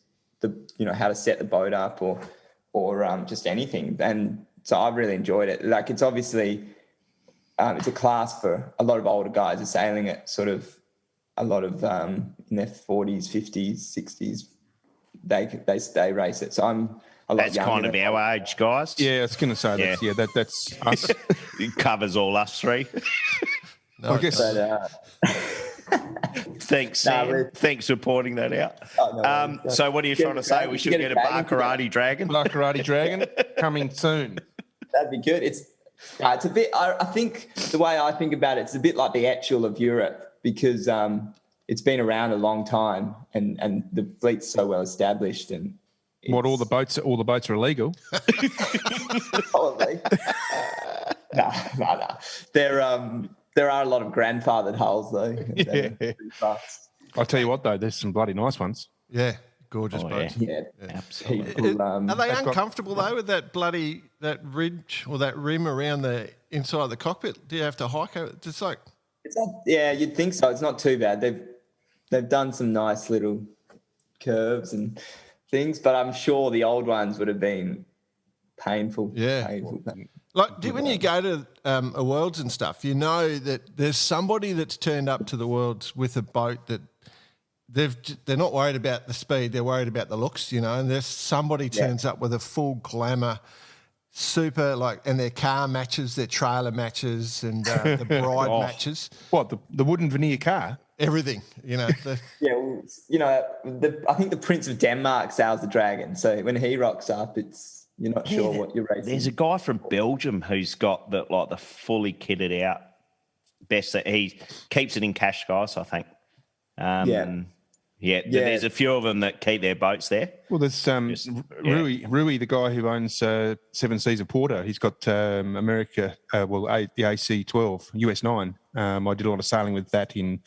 how to set the boat up or just anything. And so I've really enjoyed it. Like, it's obviously, it's a class for a lot of older guys are sailing it, sort of a lot of in their 40s, 50s, 60s, they race it. So I'm a lot That's younger. kind of our age, guys. Yeah, I was going to say that's us. It covers all us three. No, I guess. But, Thanks, Sam. Thanks for pointing that out. no, so what are you trying to say? We should get a Baccarati dragon? Baccarati dragon coming soon. That'd be good. It's a bit. I think the way I think about it, it's a bit like the Etchel of Europe, because it's been around a long time and the fleet's so well established. And What, all the boats are illegal? probably. No. There are a lot of grandfathered hulls though. Yeah. I'll tell you what though, there's some bloody nice ones. Yeah, gorgeous boats. Yeah, Absolutely. people, Are they got- uncomfortable though with that ridge or that rim around the inside of the cockpit? Do you have to hike over? It's like, it's not, yeah, you'd think so. It's not too bad. They've done some nice little curves and things, but I'm sure the old ones would have been painful. Yeah. Painful. like when you go to a Worlds and stuff, you know that there's somebody that's turned up to the Worlds with a boat that they're not worried about the speed, they're worried about the looks, and there's somebody turns up with a full glamour, super, and their car matches, their trailer matches, and the bride matches. What, the wooden veneer car? Everything, Yeah, well, I think the Prince of Denmark sails the Dragon, so when he rocks up, you're not sure what you're racing. There's a guy from Belgium who's got the fully kitted out best. He keeps it in cash, guys, I think. There's a few of them that keep their boats there. Well, there's Rui, the guy who owns Seven Seas of Porter. He's got America, the AC-12, US-9. I did a lot of sailing with that in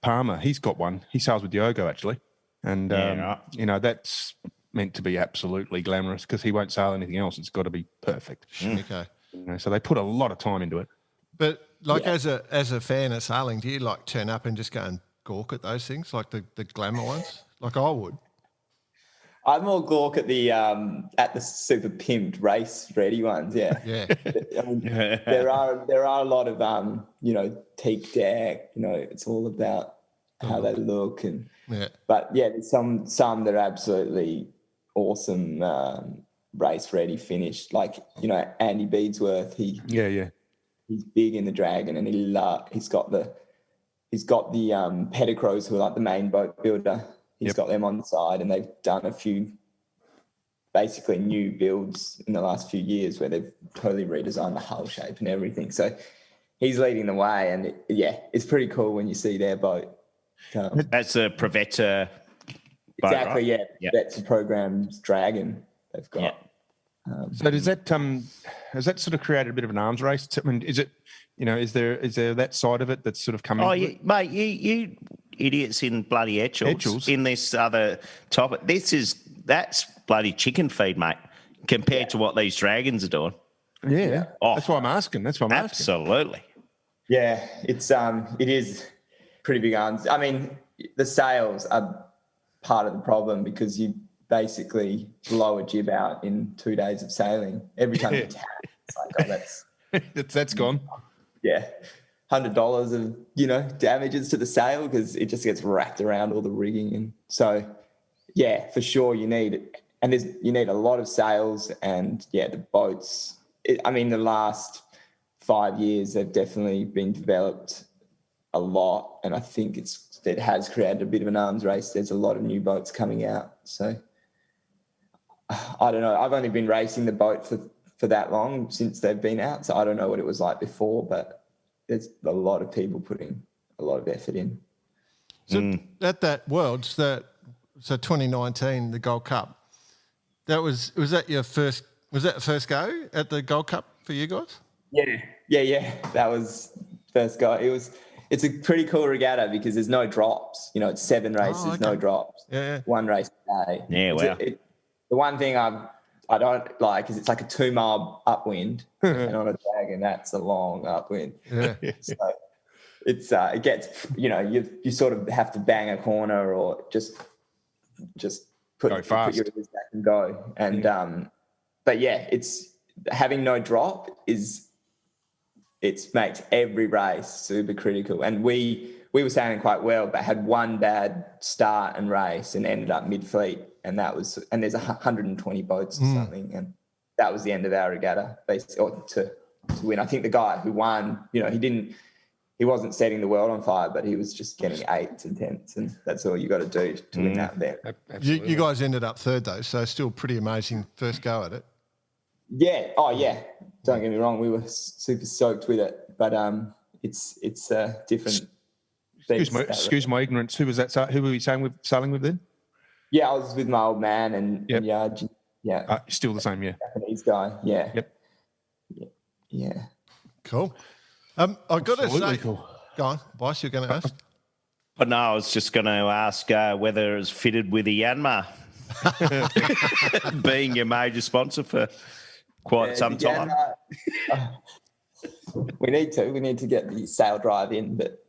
Palma. He's got one. He sails with Diogo, actually. And, that's meant to be absolutely glamorous because he won't sail anything else. It's got to be perfect. Okay. So they put a lot of time into it. But as a fan of sailing, do you turn up and just go and gawk at those things, like the glamour ones? Like I would. I'm more gawk at the super pimped race ready ones. Yeah. Yeah. I mean, there are a lot of teak deck. It's all about how they look but there's some that are absolutely awesome race ready finished. Like Andy Beadsworth. He's big in the Dragon, and he's got the Pettigrews, who are like the main boat builder. He's got them on the side, and they've done a few basically new builds in the last few years where they've totally redesigned the hull shape and everything. So he's leading the way, and it's pretty cool when you see their boat. That's a Prevetta boat, Exactly, right? yeah. That's the program's Dragon they've got. Yeah. So does that has that sort of created a bit of an arms race? I mean, is it, is there that side of it that's sort of coming? Oh, mate, you idiots in bloody Etchells in this other topic. That's bloody chicken feed, mate, compared to what these Dragons are doing. Yeah. Oh, that's why I'm asking. Absolutely. Yeah, it is pretty big arms. I mean, the sails are part of the problem because you basically blow a jib out in 2 days of sailing. Every time you tap, it's like, that's gone. Yeah. $100 of, damages to the sail because it just gets wrapped around all the rigging. And so, yeah, for sure you need a lot of sails and, the boats. The last 5 years they've definitely been developed a lot, and I think it has created a bit of an arms race. There's a lot of new boats coming out. So I don't know. I've only been racing the boat for that long since they've been out, so I don't know what it was like before, but there's a lot of people putting a lot of effort in. So at that Worlds, so 2019, the Gold Cup, was that the first go at the Gold Cup for you guys? Yeah. That was first go. It's a pretty cool regatta because there's no drops. It's 7 races, no drops. Yeah. 1 race a day. Yeah, wow. The one thing I don't like is it's like a 2 mile upwind, and on a Dragon that's a long upwind. Yeah. So it gets you sort of have to bang a corner or just put your ears back and go. And but yeah, it's having no drop makes every race super critical. And we were sailing quite well, but had one bad start and race and ended up mid-fleet. And there's 120 boats or something. And that was the end of our regatta, basically, to win. I think the guy who won, he wasn't setting the world on fire, but he was just getting 8s and 10s. And that's all you got to do to win that event. You guys ended up third though, so still pretty amazing first go at it. Yeah. Oh, yeah. Don't get me wrong. We were super stoked with it, but it's different. Excuse my ignorance. Who was that? Who were you sailing with then? Yeah, I was with my old man and Yarj. Yeah. Still the same, yeah. Japanese guy. Yeah. Yep. Yeah. Cool. I got to say, cool. Go on, Bryce. You're going to ask. But no, I was just going to ask whether it was fitted with a Yanmar, being your major sponsor for quite some time. We need to get the sail drive in, but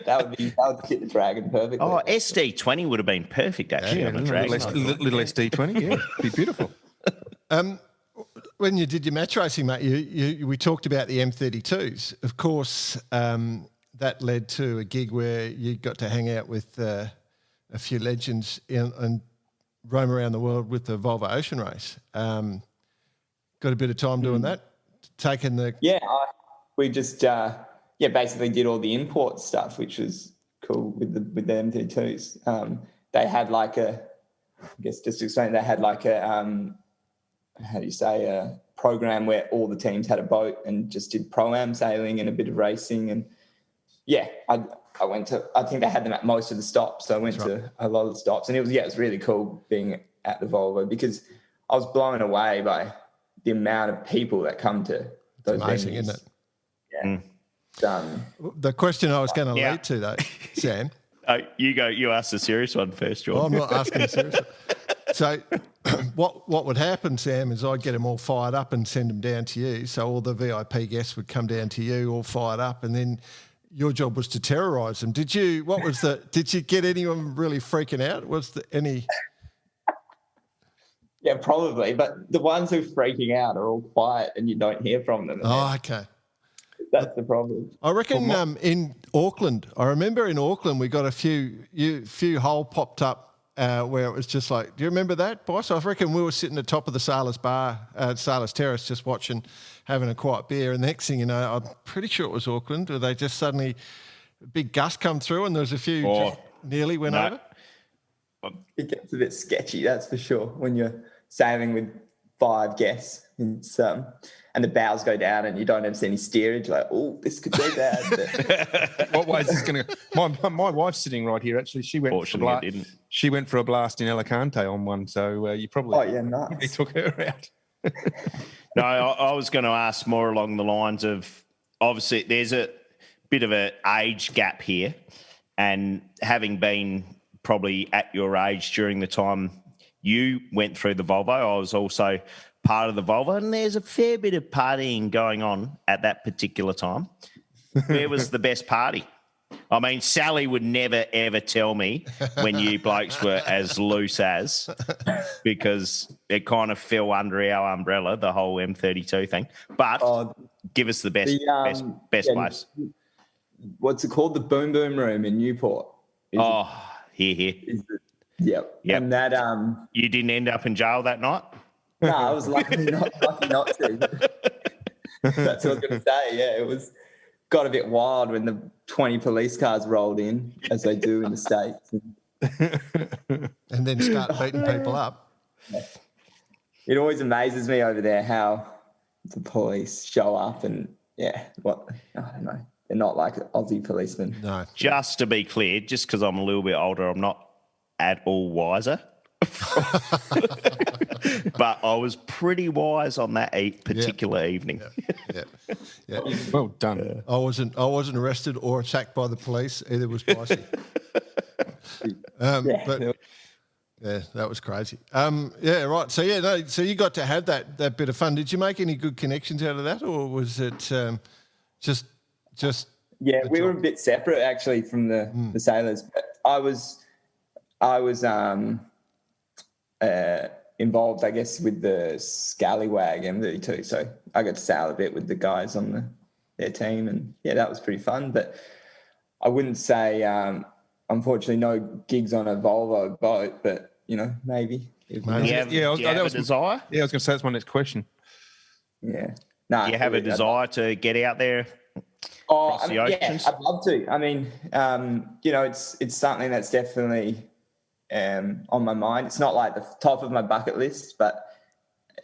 that would fit the Dragon perfectly. Oh, SD20 would have been perfect actually on the Dragon. Little SD20, yeah, be beautiful. When you did your match racing, mate, we talked about the M32s. Of course, that led to a gig where you got to hang out with a few legends and roam around the world with the Volvo Ocean Race. Got a bit of time doing that, taking the... Yeah, we just basically did all the import stuff, which was cool with the M32s. They had like a a program where all the teams had a boat and just did pro-am sailing and a bit of racing. And yeah, I think they had them at most of the stops. So I went to a lot of the stops, and it was really cool being at the Volvo because I was blown away by the amount of people that come to those venues. Amazing, isn't it? Yeah. The question I was going to lead to, though, Sam. You go. You ask the serious one first, Jordan. Well, I'm not asking a serious one. So what would happen, Sam, is I'd get them all fired up and send them down to you. So all the VIP guests would come down to you all fired up, and then your job was to terrorise them. Did you get anyone really freaking out? Was there any... Yeah, probably. But the ones who are freaking out are all quiet and you don't hear from them. Oh, okay. That's the problem. I reckon in Auckland, I remember in Auckland we got a few hole popped up where it was just like, do you remember that, boss? I reckon we were sitting at the top of the Sailors Bar, Sailors Terrace, just watching, having a quiet beer. And the next thing you know, I'm pretty sure it was Auckland, where they just suddenly, a big gust come through and there was a few just nearly went over. It gets a bit sketchy, that's for sure, when you're sailing with 5 guests. It's and the bows go down and you don't ever see any steerage. You're like, oh, this could go bad. But What way is this going to? My wife's sitting right here. Actually, she went for a blast. She went for a blast in Alicante on one. So you probably nice. took her out. No, I was going to ask more along the lines of, obviously there's a bit of an age gap here, and having been probably at your age during the time you went through the Volvo, I was also part of the Volvo, and there's a fair bit of partying going on at that particular time. Where was the best party? I mean, Sally would never, ever tell me when you blokes were as loose as, because it kind of fell under our umbrella, the whole M32 thing. But give us the best place. What's it called? The Boom Boom Room in Newport. Here. Yep. And that you didn't end up in jail that night? No, I was lucky not to. That's what I was going to say. Yeah, it got a bit wild when the 20 police cars rolled in, as they do in the States. And then start beating people up. It always amazes me over there how the police show up and, I don't know. They're not like Aussie policemen. No. Just to be clear, just because I'm a little bit older, I'm not at all wiser. But I was pretty wise on that particular evening. Yeah. Well done. I wasn't arrested or attacked by the police. Either was spicy. But yeah, that was crazy. Right. So you got to have that bit of fun. Did you make any good connections out of that, or was it just? Yeah, we were a bit separate actually from the sailors. But I was involved, I guess, with the Scallywag M32. So I got to sail a bit with the guys on their team, and that was pretty fun. But I wouldn't say, unfortunately, no gigs on a Volvo boat, but Do maybe. you have a desire? Yeah, I was going to say that's my next question. Yeah. Do you have a desire to get out there? Across the oceans? I'd love to. I mean, it's something that's definitely on my mind. It's not like the top of my bucket list, but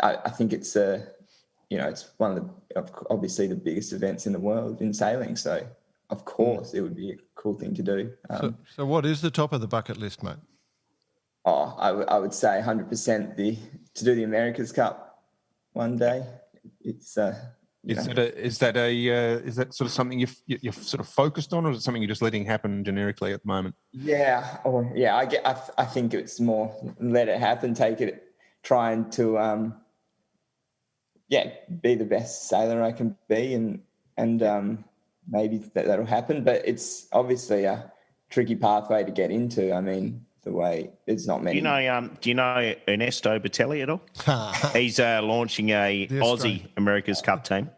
I think it's it's one of obviously the biggest events in the world in sailing. So of course it would be a cool thing to do. So what is the top of the bucket list, mate? I would say 100% to do the America's Cup one day. It's Is that sort of something you're sort of focused on, or is it something you're just letting happen generically at the moment? I think it's more let it happen, trying to be the best sailor I can be, and maybe that'll happen. But it's obviously a tricky pathway to get into. I mean, the way there's not many. Do you know Ernesto Batelli at all? He's launching a Aussie America's Cup team.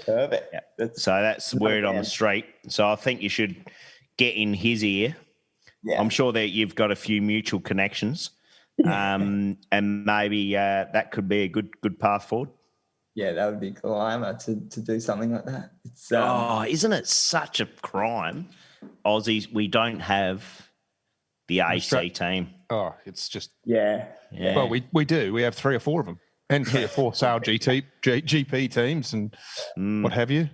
Perfect. Yeah. So that's word on the street. So I think you should get in his ear. Yeah. I'm sure that you've got a few mutual connections, and maybe that could be a good path forward. Yeah, that would be cool. To do something like that. It's, isn't it such a crime, Aussies? We don't have the AC team. Oh, it's just yeah. Well, we do. We have 3 or 4 of them, and 3 or 4 sail GP teams, and what have you.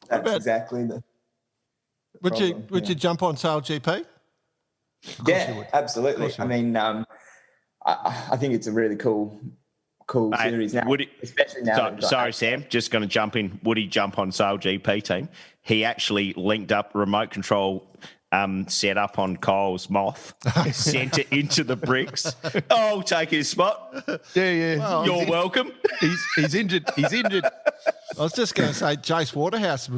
That's exactly the. Would you jump on Sail GP? Yeah, absolutely. I mean, I think it's a really cool series now. Especially now. Sorry, Sam. Just going to jump in. Would he jump on Sail GP team? He actually linked up remote control. Set up on Kyle's Moth, sent it into the bricks. I'll take his spot. Yeah. Well, you're welcome. He's injured. I was just going to say Jace Waterhouse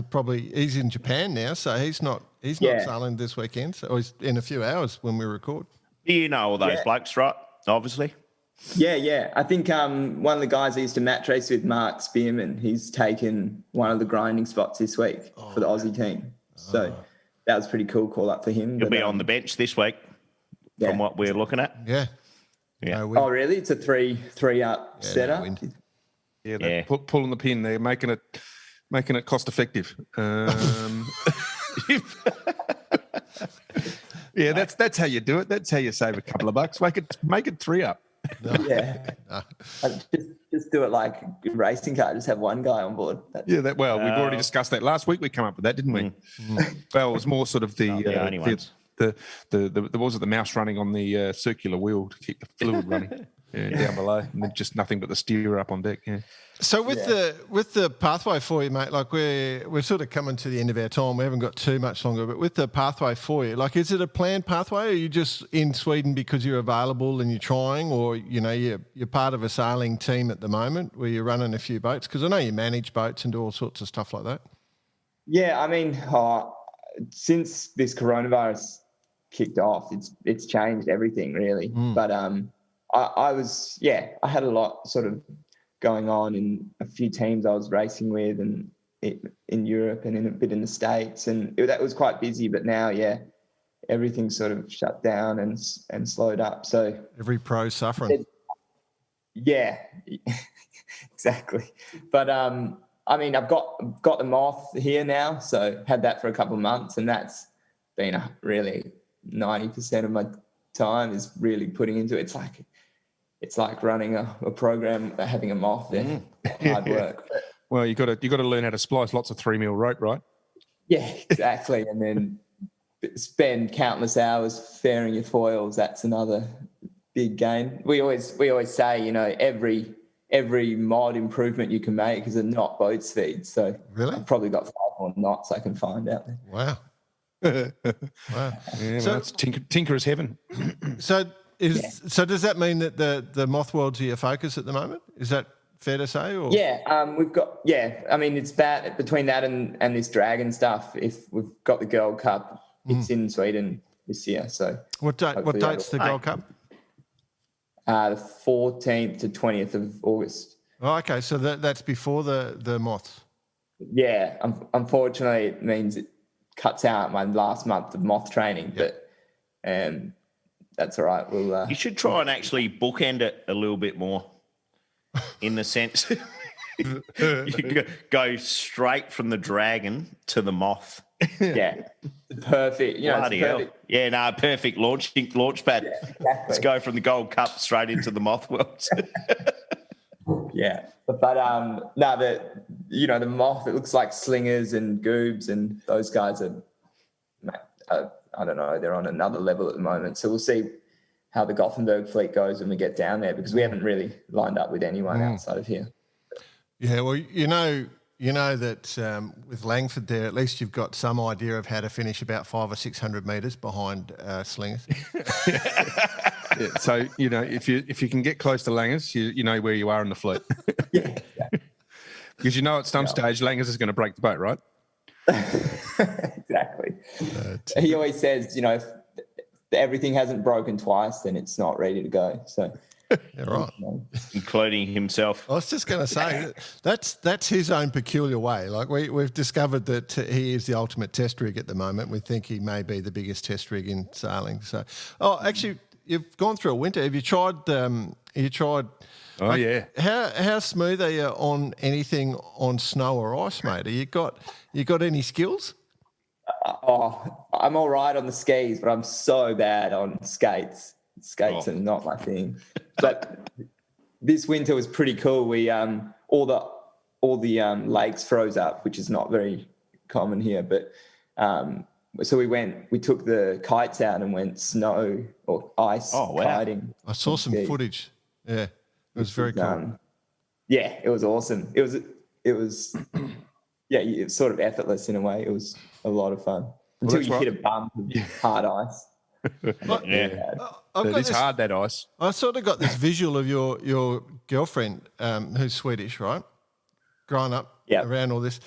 he's in Japan now, so he's not sailing this weekend. So he's in a few hours when we record. You know all those blokes, right? Obviously. Yeah. I think one of the guys I used to match race with, Mark Spearman, he's taken one of the grinding spots this week for the Aussie team. So. That was pretty cool call up for him. He'll be on the bench this week from what we're looking at. Yeah. No really? It's a 3-up setup? No, they're pulling the pin. They're making it cost effective. That's how you do it. That's how you save a couple of bucks. Make it 3-up. Yeah. Just do it like a racing car. Just have one guy on board. Yeah, we've already discussed that last week. We come up with that, didn't we? Well, it was more sort of the only ones. the was it the mouse running on the circular wheel to keep the fluid running down below, and then just nothing but the steerer up on deck. Yeah. So with the pathway for you, mate, like we're sort of coming to the end of our time. We haven't got too much longer, but with the pathway for you, like, is it a planned pathway? Or are you just in Sweden because you're available and you're trying, or you're part of a sailing team at the moment where you're running a few boats? Because I know you manage boats and do all sorts of stuff like that. Yeah, I mean, since this coronavirus kicked off, it's changed everything really. But I had a lot sort of going on in a few teams I was racing with, and in Europe and in a bit in the States, and that was quite busy. But now, everything's sort of shut down and slowed up. So every pro's suffering. Yeah, exactly. But I mean, I've got the moth here now, so had that for a couple of months, and that's been really 90% of my time is really putting into it. It's like running a program, having a moth there. Hard work. But, well, you got to learn how to splice lots of 3 mil rope, right? Yeah, exactly. And then spend countless hours fairing your foils. That's another big gain. We always say, every mod improvement you can make is a knot boat speed. So really, I've probably got 5 more knots I can find out there. Wow. Wow. Yeah, so it's tinkerer's heaven. So does that mean that the moth world's your focus at the moment? Is that fair to say? Or? We've got I mean, it's bad between that and this dragon stuff. If we've got the Gold Cup, it's in Sweden this year. So what date's the Gold Cup? The 14th to 20th of August. Oh, okay. So that's before the moths. Yeah, unfortunately, it means it cuts out my last month of moth training, but that's all right. We'll. You should try and actually bookend it a little bit more, in the sense you go straight from the dragon to the moth. Yeah, perfect. Bloody hell. Yeah, no, perfect launch pad. Yeah, exactly. Let's go from the Gold Cup straight into the moth world. Yeah, but the moth, it looks like Slingers and Goobs, and those guys are, I don't know, they're on another level at the moment. So we'll see how the Gothenburg fleet goes when we get down there, because we haven't really lined up with anyone outside of here. Yeah, well, you know that with Langford there, at least you've got some idea of how to finish about 500 or 600 metres behind Slingers. Yeah, so if you can get close to Langers, you know where you are in the fleet. Yeah. Because at some stage Langers is going to break the boat, right? Exactly. He always says, if everything hasn't broken twice, then it's not ready to go. So. Yeah, right. Including himself. I was just going to say that's his own peculiar way. Like we've discovered that he is the ultimate test rig at the moment. We think he may be the biggest test rig in sailing. So, actually, you've gone through a winter. Have you tried? Oh yeah. How smooth are you on anything on snow or ice, mate? You got any skills? I'm all right on the skis, but I'm so bad on skates. Skates are not my thing. But this winter was pretty cool. We all the lakes froze up, which is not very common here. But so we took the kites out and went snow or ice kiting. I saw some footage. Yeah, it was very cool. Yeah, it was awesome. It was it's sort of effortless in a way. It was a lot of fun until you hit a bump of hard ice. It's hard, that ice. I sort of got this visual of your girlfriend who's Swedish, right? Growing up around all this,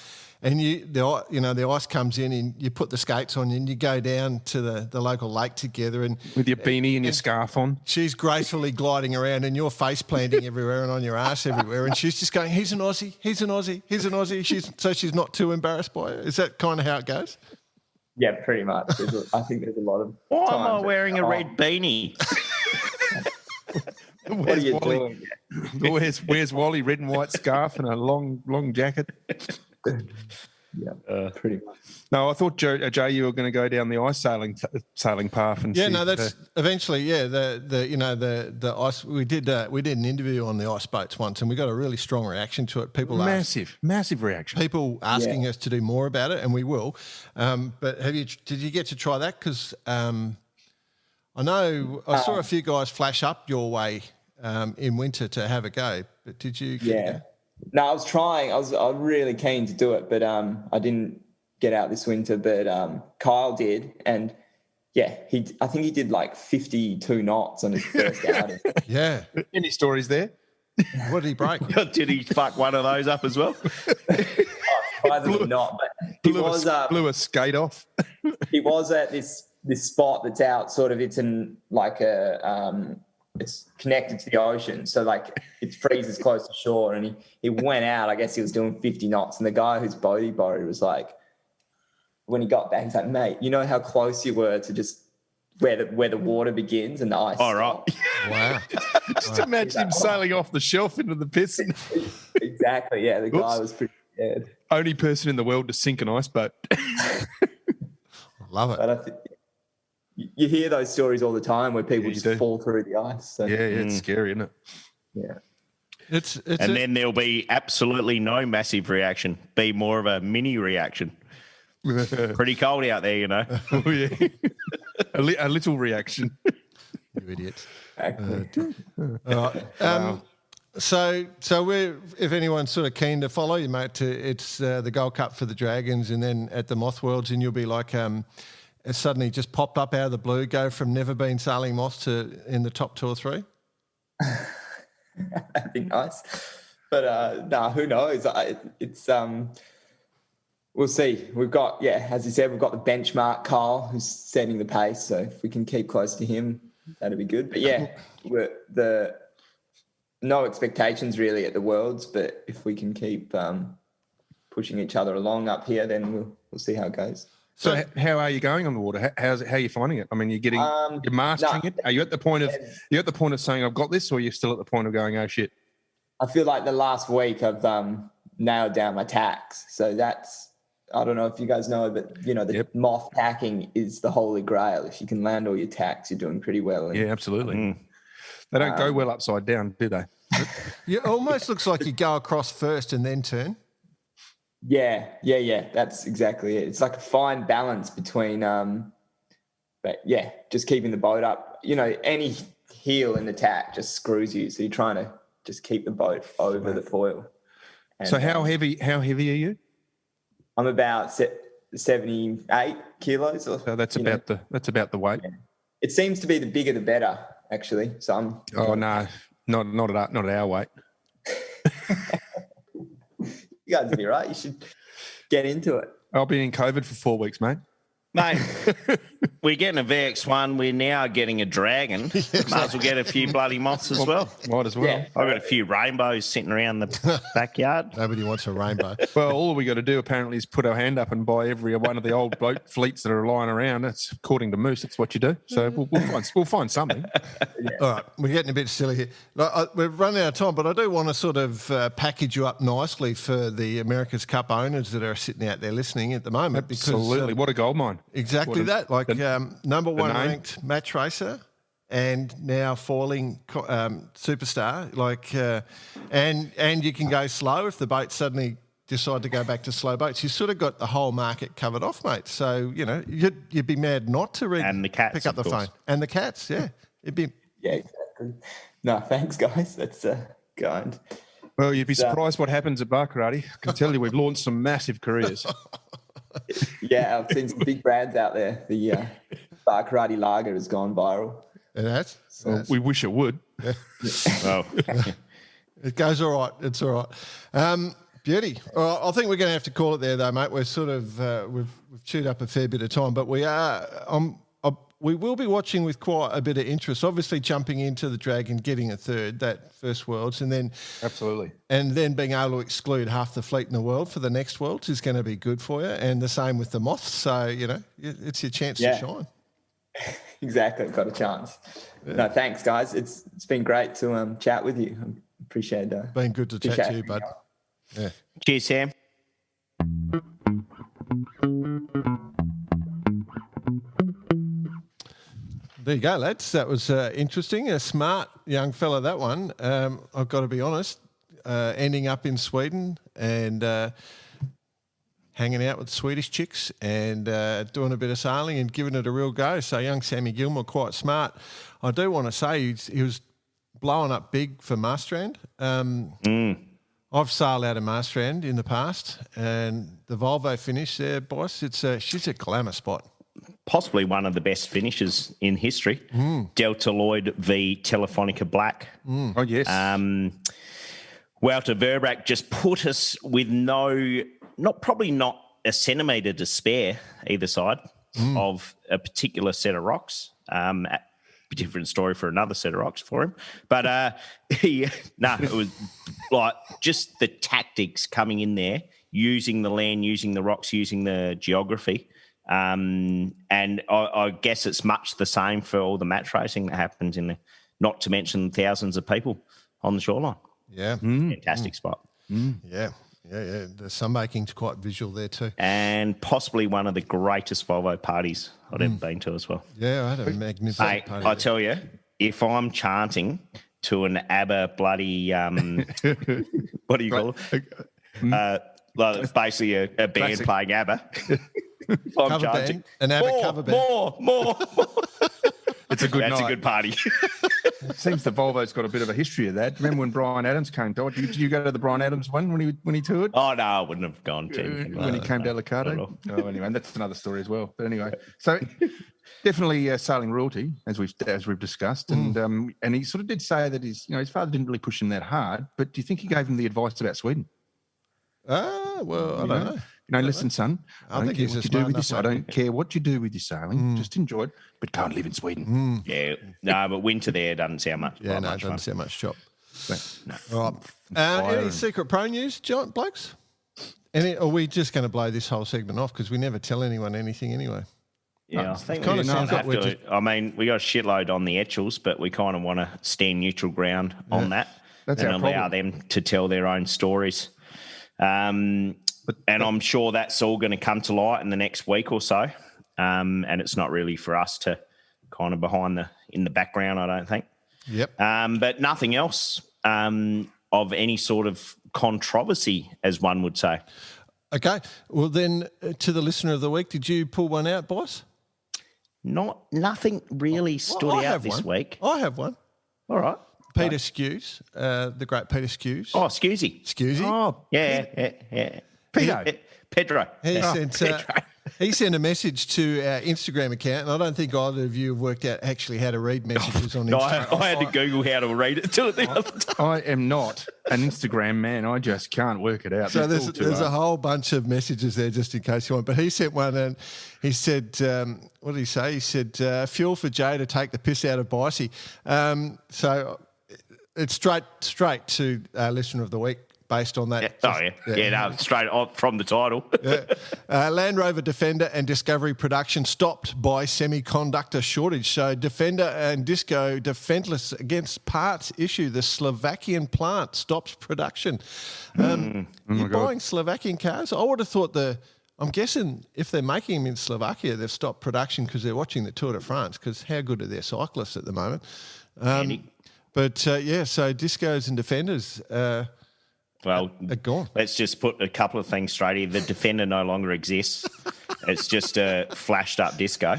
and the ice comes in and you put the skates on and you go down to the local lake together and with your beanie and your scarf on. She's gracefully gliding around and you're face planting everywhere and on your ass everywhere, and she's just going, "He's an Aussie, he's an Aussie, he's an Aussie." She's not too embarrassed by it. Is that kind of how it goes? Yeah, pretty much. I think there's a lot of. Why am I wearing a red beanie? What are you doing? Where's Wally? Red and white scarf and a long jacket. Yeah, pretty much. No, I thought, Jay, you were going to go down the ice sailing path and Yeah, see no, that's eventually. Yeah, the ice. We did an interview on the ice boats once, and we got a really strong reaction to it. People massive reaction. People asking us to do more about it, and we will. But did you get to try that? Because I know I saw a few guys flash up your way in winter to have a go. But did you? Yeah. No, I was trying. I was really keen to do it, but I didn't get out this winter. But Kyle did, and yeah, I think he did like 52 knots on his first outing. Yeah. Any stories there? What did he break? Did he fuck one of those up as well? Surprisingly not, but he blew a skate off. He was at this spot that's out sort of. It's in like a it's connected to the ocean, so like it freezes close to shore. And he went out. I guess he was doing 50 knots, and the guy whose boat he borrowed was like, when he got back, he's like, "Mate, you know how close you were to just where the water begins and the ice." All right. Wow. Just imagine him sailing off the shelf into the piss. Exactly. Yeah, the guy was pretty scared. Only person in the world to sink an ice boat. Love it. But I think you hear those stories all the time where people just fall through the ice. So. Yeah, it's scary, isn't it? Yeah. Then there'll be absolutely no massive reaction. Be more of a mini reaction. Pretty cold out there, you know. Oh, yeah. a little reaction. You idiots. Exactly. All right. So we're, if anyone's sort of keen to follow you, mate, it's the Gold Cup for the Dragons, and then at the Moth Worlds, and you'll be like, it suddenly just popped up out of the blue, go from never been sailing moths to in the top 2 or 3. That'd be nice. But who knows? It's we'll see. We've got, as you said, we've got the benchmark Kyle who's setting the pace. So if we can keep close to him, that'd be good. But we're no expectations really at the Worlds, but if we can keep pushing each other along up here, then we'll see how it goes. So how are you going on the water? How are you finding it? I mean, you're mastering it. Are you at the point of saying I've got this, or are you still at the point of going, oh shit? I feel like the last week I've nailed down my tacks. So that's, I don't know if you guys know, but the moth tacking is the holy grail. If you can land all your tacks, you're doing pretty well. Yeah, absolutely. They don't go well upside down, do they? It almost looks like you go across first and then turn. Yeah. That's exactly it. It's like a fine balance between, just keeping the boat up. Any heel in the tack just screws you. So you're trying to just keep the boat over the foil. And, so how heavy are you? I'm about 78 kilos. So that's about the weight. Yeah. It seems to be the bigger the better, actually. So I'm. Oh no, not at our weight. You guys will be right. You should get into it. I'll be in COVID for 4 weeks, mate. Mate, we're getting a VX1. We're now getting a dragon. Might as well get a few bloody moths as well. Might as well. Yeah. I've got a few rainbows sitting around the backyard. Nobody wants a rainbow. Well, all we got to do apparently is put our hand up and buy every one of the old boat fleets that are lying around. That's according to Moose. That's what you do. So we'll find something. All right, we're getting a bit silly here. We're running out of time, but I do want to sort of package you up nicely for the America's Cup owners that are sitting out there listening at the moment. Absolutely. Because, what a gold mine. Exactly that. Like number one ranked match racer and now falling superstar. Like and you can go slow if the boats suddenly decide to go back to slow boats. You've sort of got the whole market covered off, mate. So, you'd be mad not to And the cats, pick up the phone. And the cats, yeah. It'd be... Yeah, exactly. No, thanks, guys. That's kind. Well, you'd be surprised what happens at bar karate. I can tell you we've launched some massive careers. Yeah, I've seen some big brands out there. The bar karate lager has gone viral. It has? Well, we wish it would. Yeah. Oh. It goes all right. It's all right. Beauty. All right, I think we're going to have to call it there, though, mate. We're sort of we've chewed up a fair bit of time, but we are. We will be watching with quite a bit of interest. Obviously, jumping into the Dragon, getting a third, that first Worlds, and then absolutely, and then being able to exclude half the fleet in the world for the next Worlds is going to be good for you. And the same with the Moths. So it's your chance to shine. Exactly, got a chance. Yeah. No, thanks, guys. It's been great to chat with you. I appreciate it. Been good to chat to you, bud. Yeah. Cheers, Sam. There you go, lads. That was interesting. A smart young fella, that one. I've got to be honest, ending up in Sweden and hanging out with Swedish chicks and doing a bit of sailing and giving it a real go. So young Sammy Gilmour, quite smart. I do want to say he was blowing up big for Marstrand. I've sailed out of Marstrand in the past, and the Volvo finish there, boss, she's a glamour spot. Possibly one of the best finishes in history. Delta Lloyd v Telefonica Black. Oh, yes. Wouter Verbrack just put us with probably not a centimetre to spare either side of a particular set of rocks. Different story for another set of rocks for him. But it was like just the tactics coming in there, using the land, using the rocks, using the geography. And I guess it's much the same for all the match racing that happens in there, not to mention thousands of people on the shoreline. Yeah. Fantastic spot. Yeah. The sunmaking's quite visual there too. And possibly one of the greatest Volvo parties I've ever been to as well. Yeah, I had a magnificent Mate, party. I tell you, if I'm chanting to an ABBA bloody, what do you call it? Like basically a band Classic. playing ABBA. I'm Cover chanting, band, an ABBA cover band. More. It's a good That's night. a good party. It seems the Volvo's got a bit of a history of that. Remember when Brian Adams came to? Did you go to the Brian Adams one when he toured? Oh, no, I wouldn't have gone to anything like When he that. came to Not at Alicante? all. Oh, anyway, that's another story as well. But anyway, so definitely sailing royalty, as we've discussed, and he sort of did say that his father didn't really push him that hard. But do you think he gave him the advice about Sweden? Well, I don't know. Listen, son. I I don't think care he's a what you do smart with enough your. I bloke. don't care what you do with your sailing. Just enjoy it, but go and live in Sweden. Yeah, no, but winter there doesn't sound much. Yeah, like no, it much doesn't fun. sound much chop. No. All right. Any secret pro news, John, blokes? Are we just going to blow this whole segment off because we never tell anyone anything anyway? Yeah, I think kinda we sounds have like we're to. I mean, we got a shitload on the Etchells, but we kind of want to stand neutral ground on that That's and our allow problem. them to tell their own stories. And I'm sure that's all going to come to light in the next week or so. And it's not really for us to kind of in the background, I don't think. Yep. But nothing else of any sort of controversy, as one would say. Okay. Well, then to the listener of the week, did you pull one out, boss? Nothing really stood I out have this one. week. I have one. All right. Peter Skews, the great Peter Skews. Oh, Scusy. Skews. Oh, Yeah. Pedro. Pedro. He sent a message to our Instagram account, and I don't think either of you have worked out actually how to read messages on No, Instagram. I had to Google how to read it to it the other day. I am not an Instagram man. I just can't work it out. So It's all too there's a hard. whole bunch of messages there just in case you want. But he sent one and he said, what did he say? He said, fuel for Jay to take the piss out of Bicey. So it's straight to listener of the week based on that. Straight off from the title. Land Rover Defender and Discovery production stopped by semiconductor shortage. So Defender and Disco defenseless against parts issue. The Slovakian plant stops production. You're buying Slovakian cars? I would have thought I'm guessing if they're making them in Slovakia, they've stopped production because they're watching the Tour de France, because how good are their cyclists at the moment? So Discos and Defenders... Well, gone. Let's just put a couple of things straight here. The Defender no longer exists. It's just a flashed up disco.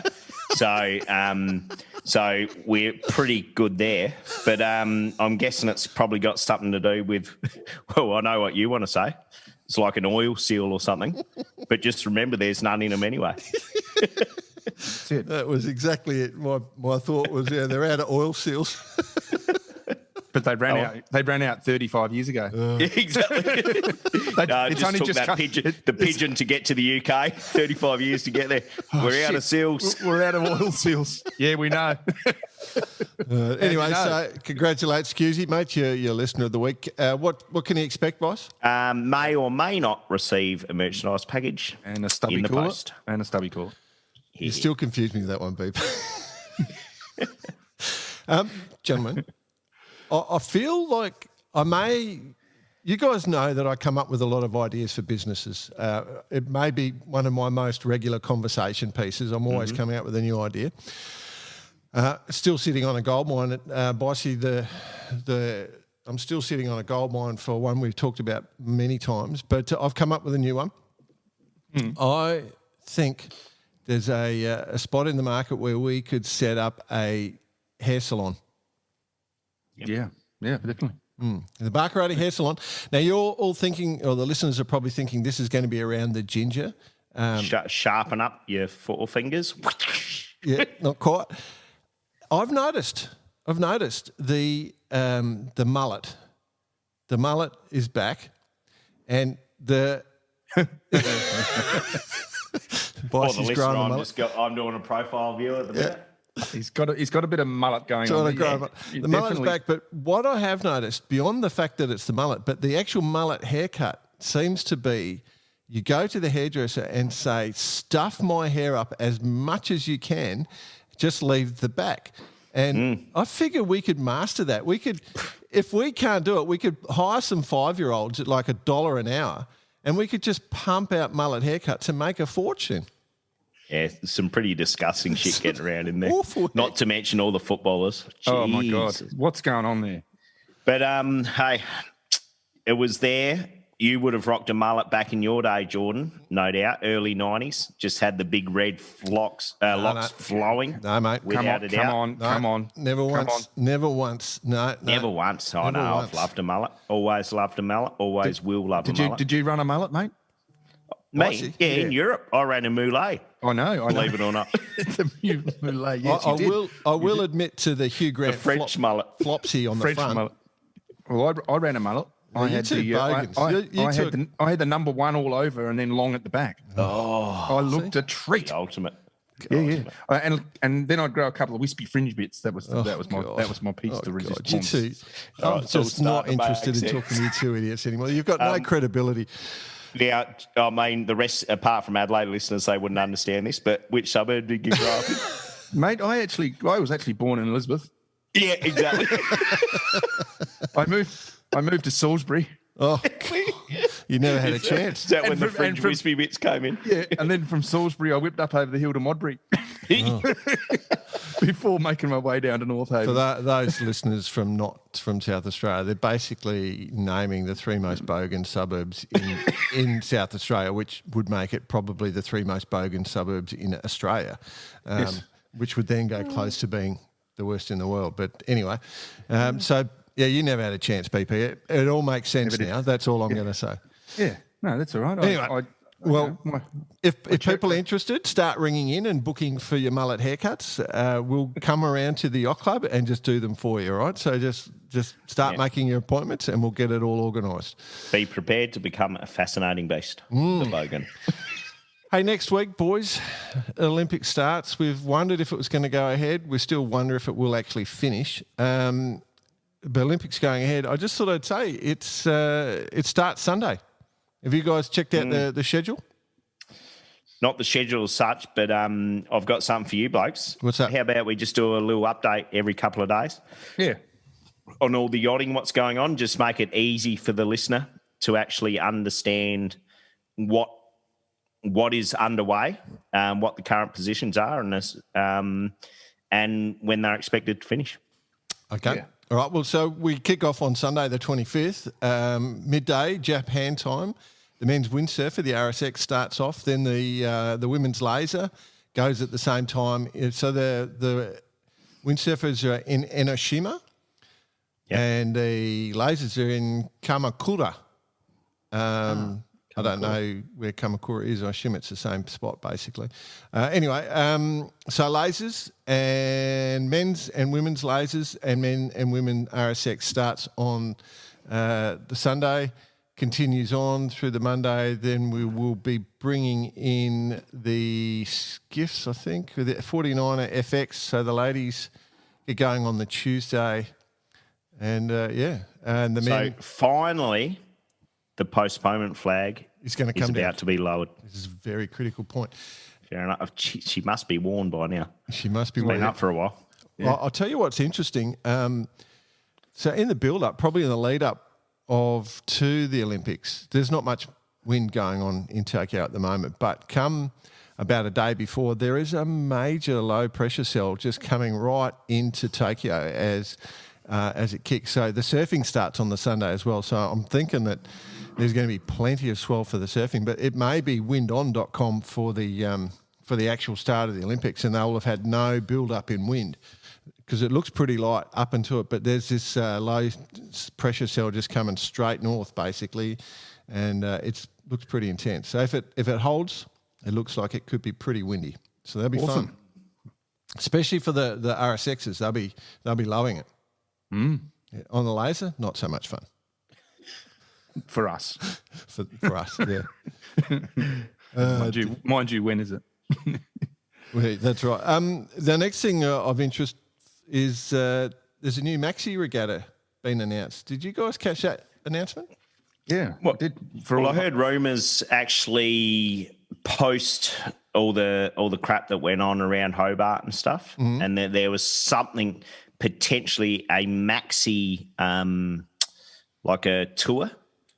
So we're pretty good there. But I'm guessing it's probably got something to do with, well, I know what you want to say. It's like an oil seal or something. But just remember, there's none in them anyway. That's it. That was exactly it. My thought was, they're out of oil seals. But they ran out. They ran out 35 years ago. Yeah, exactly. It's only took just that come- pigeon to get to the UK. 35 years to get there. We're out of seals. We're out of oil seals. Yeah, we know. Anyway, so congratulations, Scusy, mate. You're listener of the week. What can you expect, boss? May or may not receive a merchandise package And a stubby in the cooler. post. And a stubby cooler. You still confuse me with that one, Beep. Gentlemen, I feel like you guys know that I come up with a lot of ideas for businesses. It may be one of my most regular conversation pieces. I'm always coming up with a new idea. Still sitting on a gold mine at Boise. I'm still sitting on a gold mine for one we've talked about many times, but I've come up with a new one. I think there's a spot in the market where we could set up a hair salon. Yeah, definitely. The Barcarati Hair Salon. Now, you're all thinking, or the listeners are probably thinking, this is going to be around the ginger. Sharpen up your forefingers. Yeah, not quite. I've noticed the mullet. The mullet is back, and the For Boss the is listener, growing the mullet. I'm doing a profile view at the minute. He's got a bit of mullet going on. The mullet's back, but what I have noticed, beyond the fact that it's the mullet, but the actual mullet haircut seems to be, you go to the hairdresser and say, stuff my hair up as much as you can, just leave the back. And I figure we could master that. We could, if we can't do it, we could hire some 5-year-olds at like $1 an hour, and we could just pump out mullet haircuts and make a fortune. Yeah, some pretty disgusting shit getting around in there. Awful. Not to mention all the footballers. Oh my God, Jesus. what's going on there? But hey, it was there. You would have rocked a mullet back in your day, Jordan, no doubt. Early 90s, just had the big red locks flowing. No, mate. Without a doubt. Come on. Never once. Never once. No. Never once. I Never know. once. I've loved a mullet. Always loved a mullet. Always will love a mullet. Did you run a mullet, mate? Me? Yeah, in Europe, I ran a moulet. I know. Believe it or not. It's a mullet. Yes, I will admit to the Hugh Grant French mullet. flopsy on the French front. mullet. Well, I ran a mullet. I had the number one all over and then long at the back. Oh, I looked a treat. the ultimate. Yeah. And then I'd grow a couple of wispy fringe bits. That was my piece to resist. You two, I'm just not interested in talking to you two idiots anymore. You've got no credibility. Now, I mean, the rest, apart from Adelaide listeners, they wouldn't understand this, but which suburb did you grow up in? Mate, I was actually born in Elizabeth. Yeah, exactly. I moved to Salisbury. Oh, you never had a chance. Is that when the French wispy bits came in? Yeah, and then from Salisbury, I whipped up over the hill to Modbury before making my way down to North Haven. For those listeners from South Australia, they're basically naming the 3 most bogan suburbs in South Australia, which would make it probably the 3 most bogan suburbs in Australia, Yes. which would then go close to being the worst in the world. But anyway, so... Yeah, you never had a chance, BP. It all makes sense now. That's all I'm going to say. Yeah, no, that's all right. Anyway, if people are interested, start ringing in and booking for your mullet haircuts. We'll come around to the yacht club and just do them for you, all right? So just start making your appointments and we'll get it all organised. Be prepared to become a fascinating beast, the bogan. Hey, next week, boys, Olympics starts. We've wondered if it was going to go ahead. We still wonder if it will actually finish. The Olympics going ahead. I just thought I'd say it starts Sunday. Have you guys checked out the schedule? Not the schedule as such, but I've got something for you blokes. What's that? How about we just do a little update every couple of days? Yeah. On all the yachting, what's going on. Just make it easy for the listener to actually understand what is underway, what the current positions are, and when they're expected to finish. Okay. Yeah. All right. Well, so we kick off on Sunday, the 25th, midday, Japan time. The men's windsurfer, the RSX, starts off. Then the women's laser goes at the same time. So the windsurfers are in Enoshima, and the lasers are in Kamakura. I don't know where Kamakura is. I assume it's the same spot, basically. Anyway, so lasers and men's and women's lasers and men and women RSX starts on the Sunday, continues on through the Monday. Then we will be bringing in the skiffs, I think, with the 49er FX. So the ladies get going on the Tuesday. And, and the men... So finally... the postponement flag is going to come about to be lowered. This is a very critical point. Fair enough. She must be warned by now. She must be Been warned. up for a while. Yeah. I'll tell you what's interesting. So in the build-up, probably in the lead-up to the Olympics, there's not much wind going on in Tokyo at the moment. But come about a day before, there is a major low pressure cell just coming right into Tokyo as it kicks. So the surfing starts on the Sunday as well. So I'm thinking that there's going to be plenty of swell for the surfing, but it may be windon.com for the actual start of the Olympics, and they'll have had no build up in wind because it looks pretty light up into it. But there's this low pressure cell just coming straight north basically, and it looks pretty intense. So if it holds, it looks like it could be pretty windy. So that'll be fun, especially for the RSXs. They'll be loving it. Yeah, on the laser, not so much fun. For us. for us, yeah. Mind you, when is it? Well, that's right. The next thing of interest is there's a new maxi regatta been announced. Did you guys catch that announcement? Yeah, Well, I did. I heard rumours actually post all the crap that went on around Hobart and stuff, and there was something potentially a maxi like a tour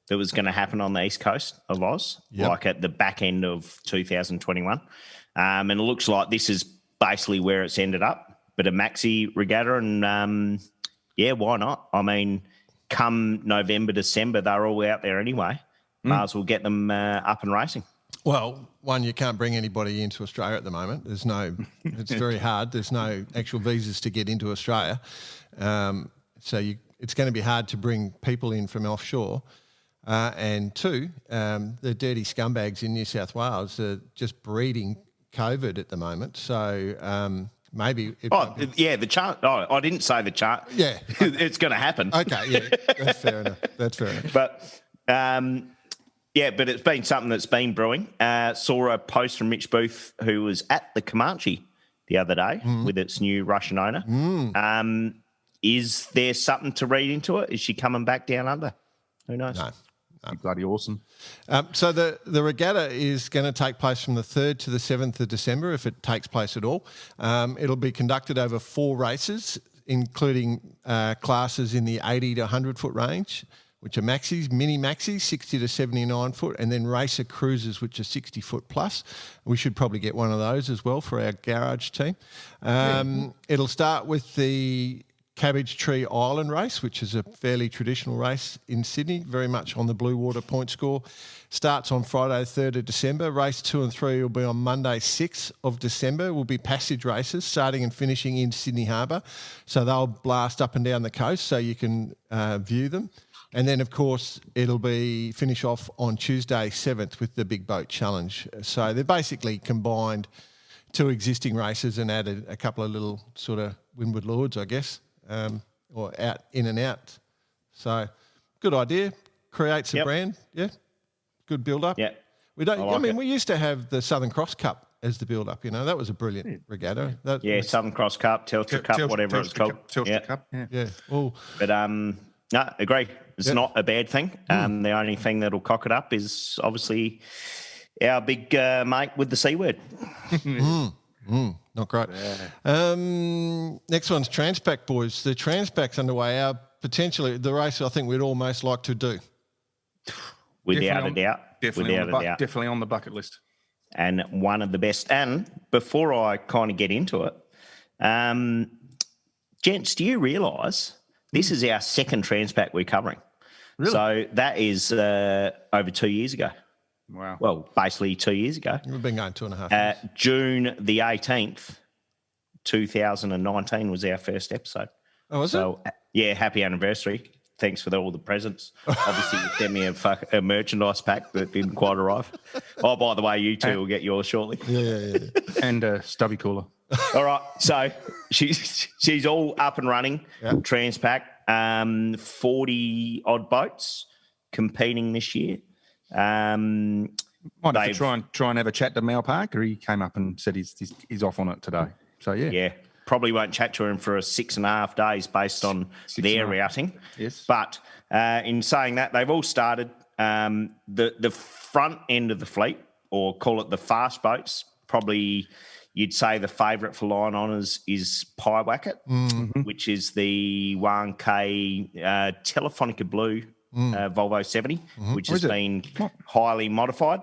that was going to happen on the east coast of Oz, like at the back end of 2021, and it looks like this is basically where it's ended up. But a maxi regatta, and why not? I mean, come November, December, they're all out there anyway. Might as well get them up and racing. Well, one, you can't bring anybody into Australia at the moment. It's very hard. There's no actual visas to get into Australia. It's going to be hard to bring people in from offshore. And two, the dirty scumbags in New South Wales are just breeding COVID at the moment. So maybe... the chart. Oh, I didn't say the chart. Yeah. It's going to happen. Okay, yeah, that's fair enough. But... but it's been something that's been brewing. Saw a post from Mitch Booth, who was at the Comanche the other day with its new Russian owner. Is there something to read into it? Is she coming back down under? Who knows? No. Bloody awesome. So the regatta is going to take place from the 3rd to the 7th of December, if it takes place at all. It'll be conducted over 4 races, including classes in the 80 to 100-foot range, which are maxis, mini maxis, 60 to 79 foot, and then racer cruisers, which are 60 foot plus. We should probably get one of those as well for our garage team. It'll start with the Cabbage Tree Island race, which is a fairly traditional race in Sydney, very much on the Blue Water point score. Starts on Friday, 3rd of December. Race 2 and 3 will be on Monday, 6th of December. Will be passage races starting and finishing in Sydney Harbour. So they'll blast up and down the coast so you can view them. And then, of course, it'll be finish off on Tuesday, 7th, with the Big Boat Challenge. So they're basically combined 2 existing races and added a couple of little sort of Windward Lords, I guess, or out in and out. So good idea. Creates a brand. Yeah. Good build-up. Yeah. We don't. We used to have the Southern Cross Cup as the build-up. You know, that was a brilliant regatta. Southern Cross Cup, Telstra Cup, whatever it's called. Telstra Cup. Yeah. Well, but no, agree. It's not a bad thing. The only thing that'll cock it up is obviously our big mate with the C word. Not great. Yeah. Next one's Transpac, boys. The Transpac's underway. Potentially the race I think we'd almost like to do. Without a doubt. Definitely on the bucket list. And one of the best. And before I kind of get into it, gents, do you realise this is our second Transpac we're covering? Really? So that is over 2 years ago. Wow. Well, basically 2 years ago. We've been going 2.5 years. June the 18th, 2019 was our first episode. Oh, was it? Yeah, happy anniversary. Thanks for all the presents. Obviously, you sent me a merchandise pack that didn't quite arrive. Oh, by the way, you two will get yours shortly. Yeah. And a stubby cooler. All right, so she's all up and running. Yep. Transpac, 40 odd boats competing this year. Might have to try and have a chat to Mal Parker. He came up and said he's off on it today. So yeah, probably won't chat to him for 6.5 days based on their routing. Yes, but in saying that, they've all started. The front end of the fleet, or call it the fast boats, probably. You'd say the favourite for line honours is Pyewacket, which is the 1K Telefonica Blue Volvo 70, which has been highly modified.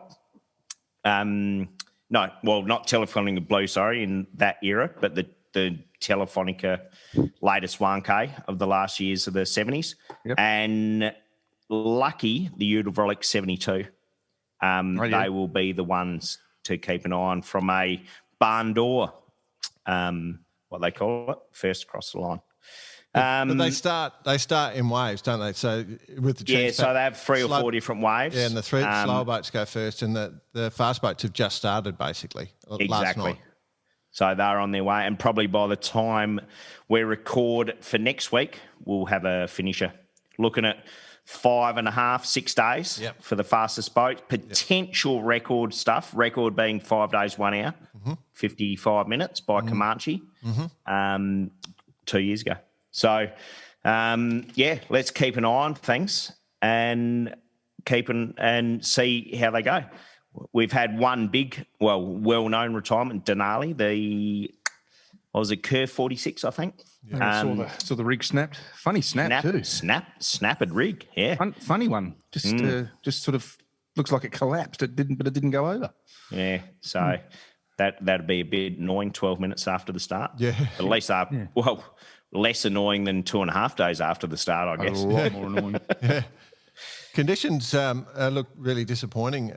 No, No, well, not Telefonica Blue, sorry, in that era, but the Telefonica latest 1K of the last years of the 70s. Yep. And lucky, the Udalvrolic 72. They will be the ones to keep an eye on from a barn door, what they call it, first across the line. But they start in waves, don't they? So with the Yeah, Transpac, so they have 3 or 4 different waves. Yeah, and the slow boats go first, and the fast boats have just started basically last Exactly. night. So they're on their way, and probably by the time we record for next week, we'll have a finisher. Looking at 5.5, 6 days for the fastest boat. Potential record stuff. Record being 5 days, 1 hour, 55 minutes by Comanche 2 years ago. So, let's keep an eye on things and see how they go. We've had one big, well-known retirement, Denali, Curve 46, I think. Yeah, saw the rig snapped. Funny snap too. Snapped rig, yeah. Funny one. Just sort of looks like it collapsed. It didn't go over. Yeah, so that'd be a bit annoying 12 minutes after the start. Yeah. At least, less annoying than 2.5 days after the start, I guess. A lot more annoying. Yeah. Conditions look really disappointing.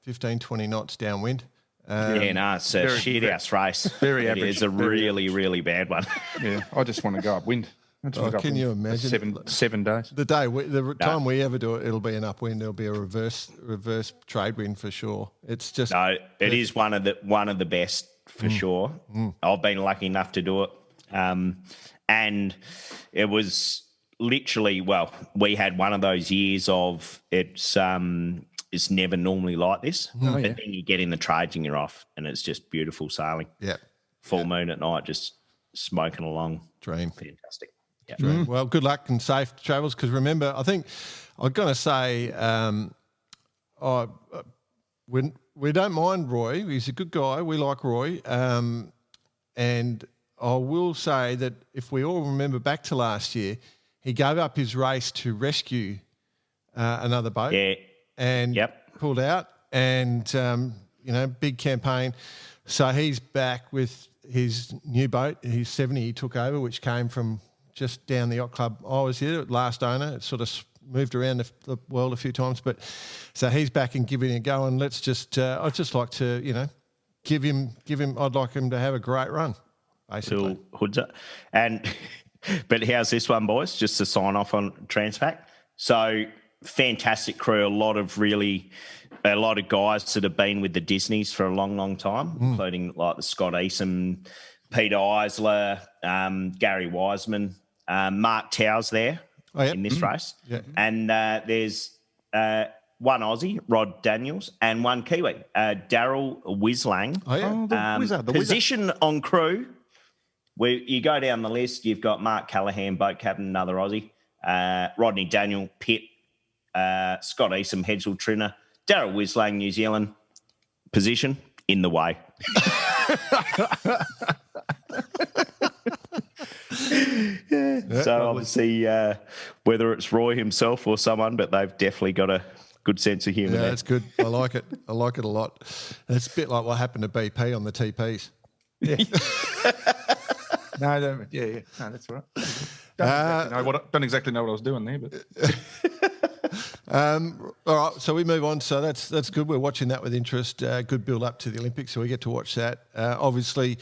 15, 20 knots downwind. It's a shit-house race. Very average. It's a really, really bad one. Yeah, I just want to go upwind. Can you imagine? 7 days. The time we ever do it, it'll be an upwind. There'll be a reverse trade wind for sure. It's just it is one of the best for sure. I've been lucky enough to do it, and it was literally we had one of those years of it's never normally like this, but then you get in the trades and you're off, and it's just beautiful sailing. Yeah, full moon at night, just smoking along. Dream, fantastic. Yeah. Dream. Well, good luck and safe travels. Because remember, I think I'm going to say, we don't mind Roy. He's a good guy. We like Roy, and I will say that if we all remember back to last year, he gave up his race to rescue another boat. Yeah. And pulled out, and big campaign. So he's back with his new boat, his 70 he took over, which came from just down the yacht club I was here, last owner. It sort of moved around the world a few times, but so he's back and giving it a go. And let's just, I'd just like to, give him. I'd like him to have a great run, basically. But how's this one, boys? Just to sign off on Transpac. So. Fantastic crew, a lot of guys that have been with the Disneys for a long, long time, including like the Scott Eason, Peter Eisler, Gary Wiseman, Mark Towers there in this race. Yeah. And there's one Aussie, Rod Daniels, and one Kiwi, Daryl Wislang. The position on crew, where you go down the list, you've got Mark Callahan, boat captain, another Aussie, Rodney Daniel, Pitt, Scott Eason, Hedgel Trinner, Daryl Wislang, New Zealand, position in the way. So obviously, whether it's Roy himself or someone, but they've definitely got a good sense of humour. Yeah, that's good. I like it. I like it a lot. It's a bit like what happened to BP on the TPs. Yeah. No, that's all right. Don't exactly know what I was doing there, but. All right, so we move on. So that's good. We're watching that with interest. Good build up to the Olympics, so we get to watch that. Obviously,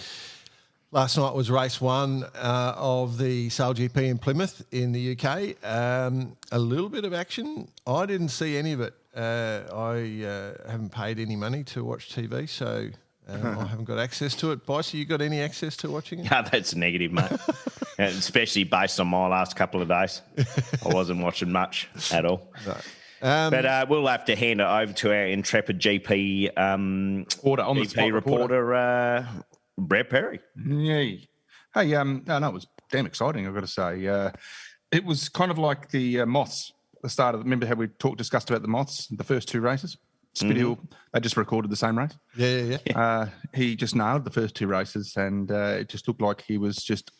last night was race 1 of the Sail GP in Plymouth in the UK. A little bit of action. I didn't see any of it. I haven't paid any money to watch TV, so I haven't got access to it. Bicey, you got any access to watching it? No, that's negative, mate. Especially based on my last couple of days. I wasn't watching much at all. No. But we'll have to hand it over to our intrepid GP reporter, Brett Perry. Yeah. Hey, it was damn exciting, I've got to say. It was kind of like the Moths at the start of remember how we discussed about the Moths, the first 2 races? Spithill, they just recorded the same race. Yeah. He just nailed the first 2 races, and it just looked like he was just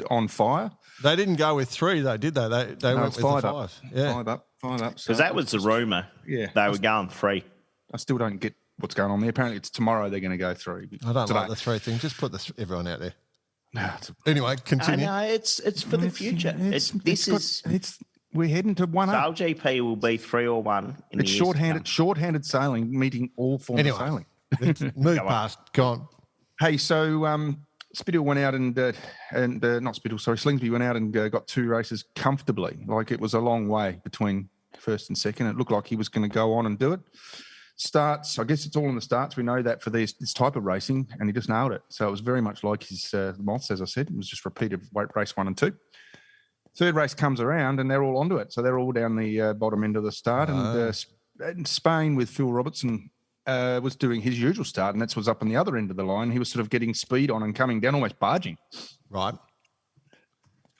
on fire. They didn't go with 3, though, did they? They went with 5. Yeah. Fired up. Because that was the rumour. Yeah. They were going 3. I still don't get what's going on there. Apparently, it's tomorrow they're going to go through. I don't today. like the three things. Just put everyone out there. No, Anyway, continue. No, it's for the future. We're heading to 1-0. Sail GP will be 3 or 1. It's short-handed sailing, meeting all forms of sailing. Let's move past. Go on. Hey, so Spittle went out not Spittle, sorry, Slingsby went out and got 2 races comfortably. Like it was a long way between first and second. It looked like he was going to go on and do it. Starts, I guess it's all in the starts. We know that for this type of racing, and he just nailed it. So it was very much like his moths, as I said. It was just repeated race 1 and 2. Third race comes around, and they're all onto it. So they're all down the bottom end of the start. And Spain with Phil Robertson was doing his usual start, and that was up on the other end of the line. He was sort of getting speed on and coming down, almost barging. Right.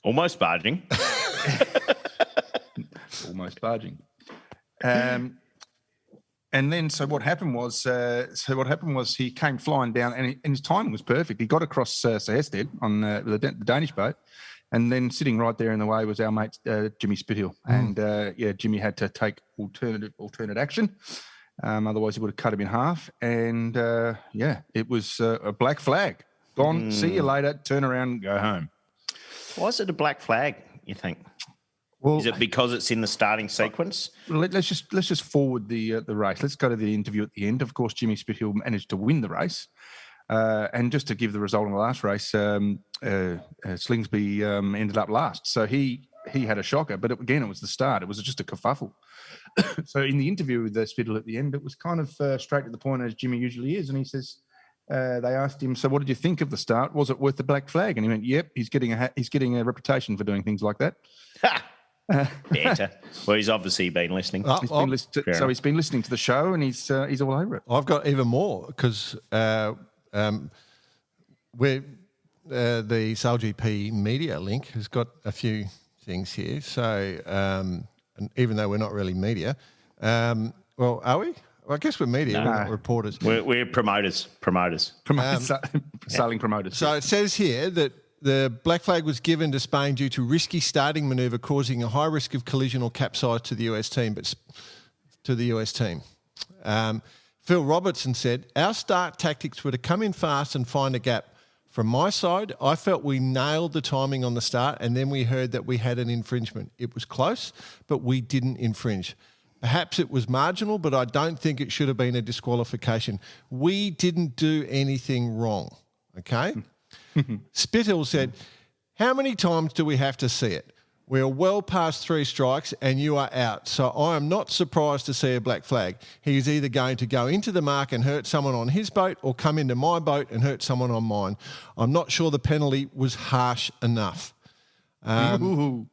Almost barging. Almost barging. And then, so what happened was he came flying down, and his timing was perfect. He got across Seested on the Danish boat, and then sitting right there in the way was our mate Jimmy Spithill. And Jimmy had to take alternate action. Otherwise, he would have cut him in half. And it was a black flag. Gone. See you later. Turn around and go home. Why is it a black flag, you think? Well, is it because it's in the starting sequence? Let's just forward the race. Let's go to the interview at the end. Of course, Jimmy Spithill managed to win the race. And just to give the result in the last race, Slingsby ended up last. So he had a shocker. But again, it was the start. It was just a kerfuffle. So in the interview with Spithill at the end, it was kind of straight to the point, as Jimmy usually is. And he says, they asked him, so what did you think of the start? Was it worth the black flag? And he went, yep, he's getting a reputation for doing things like that. Better. Well, he's obviously been listening. He's been listening to the show, and he's all over it. I've got even more because we're the SailGP media link has got a few things here. So and even though we're not really media, well, are we? Well, I guess we're media. No. We're not reporters. We're promoters. Sailing promoters. So it says here that the black flag was given to Spain due to risky starting manoeuvre causing a high risk of collision or capsize to the US team. Phil Robertson said, our start tactics were to come in fast and find a gap. From my side, I felt we nailed the timing on the start, and then we heard that we had an infringement. It was close, but we didn't infringe. Perhaps it was marginal, but I don't think it should have been a disqualification. We didn't do anything wrong, okay? Spithill said, how many times do we have to see it? We are well past 3 strikes and you are out. So I am not surprised to see a black flag. He is either going to go into the mark and hurt someone on his boat or come into my boat and hurt someone on mine. I'm not sure the penalty was harsh enough. When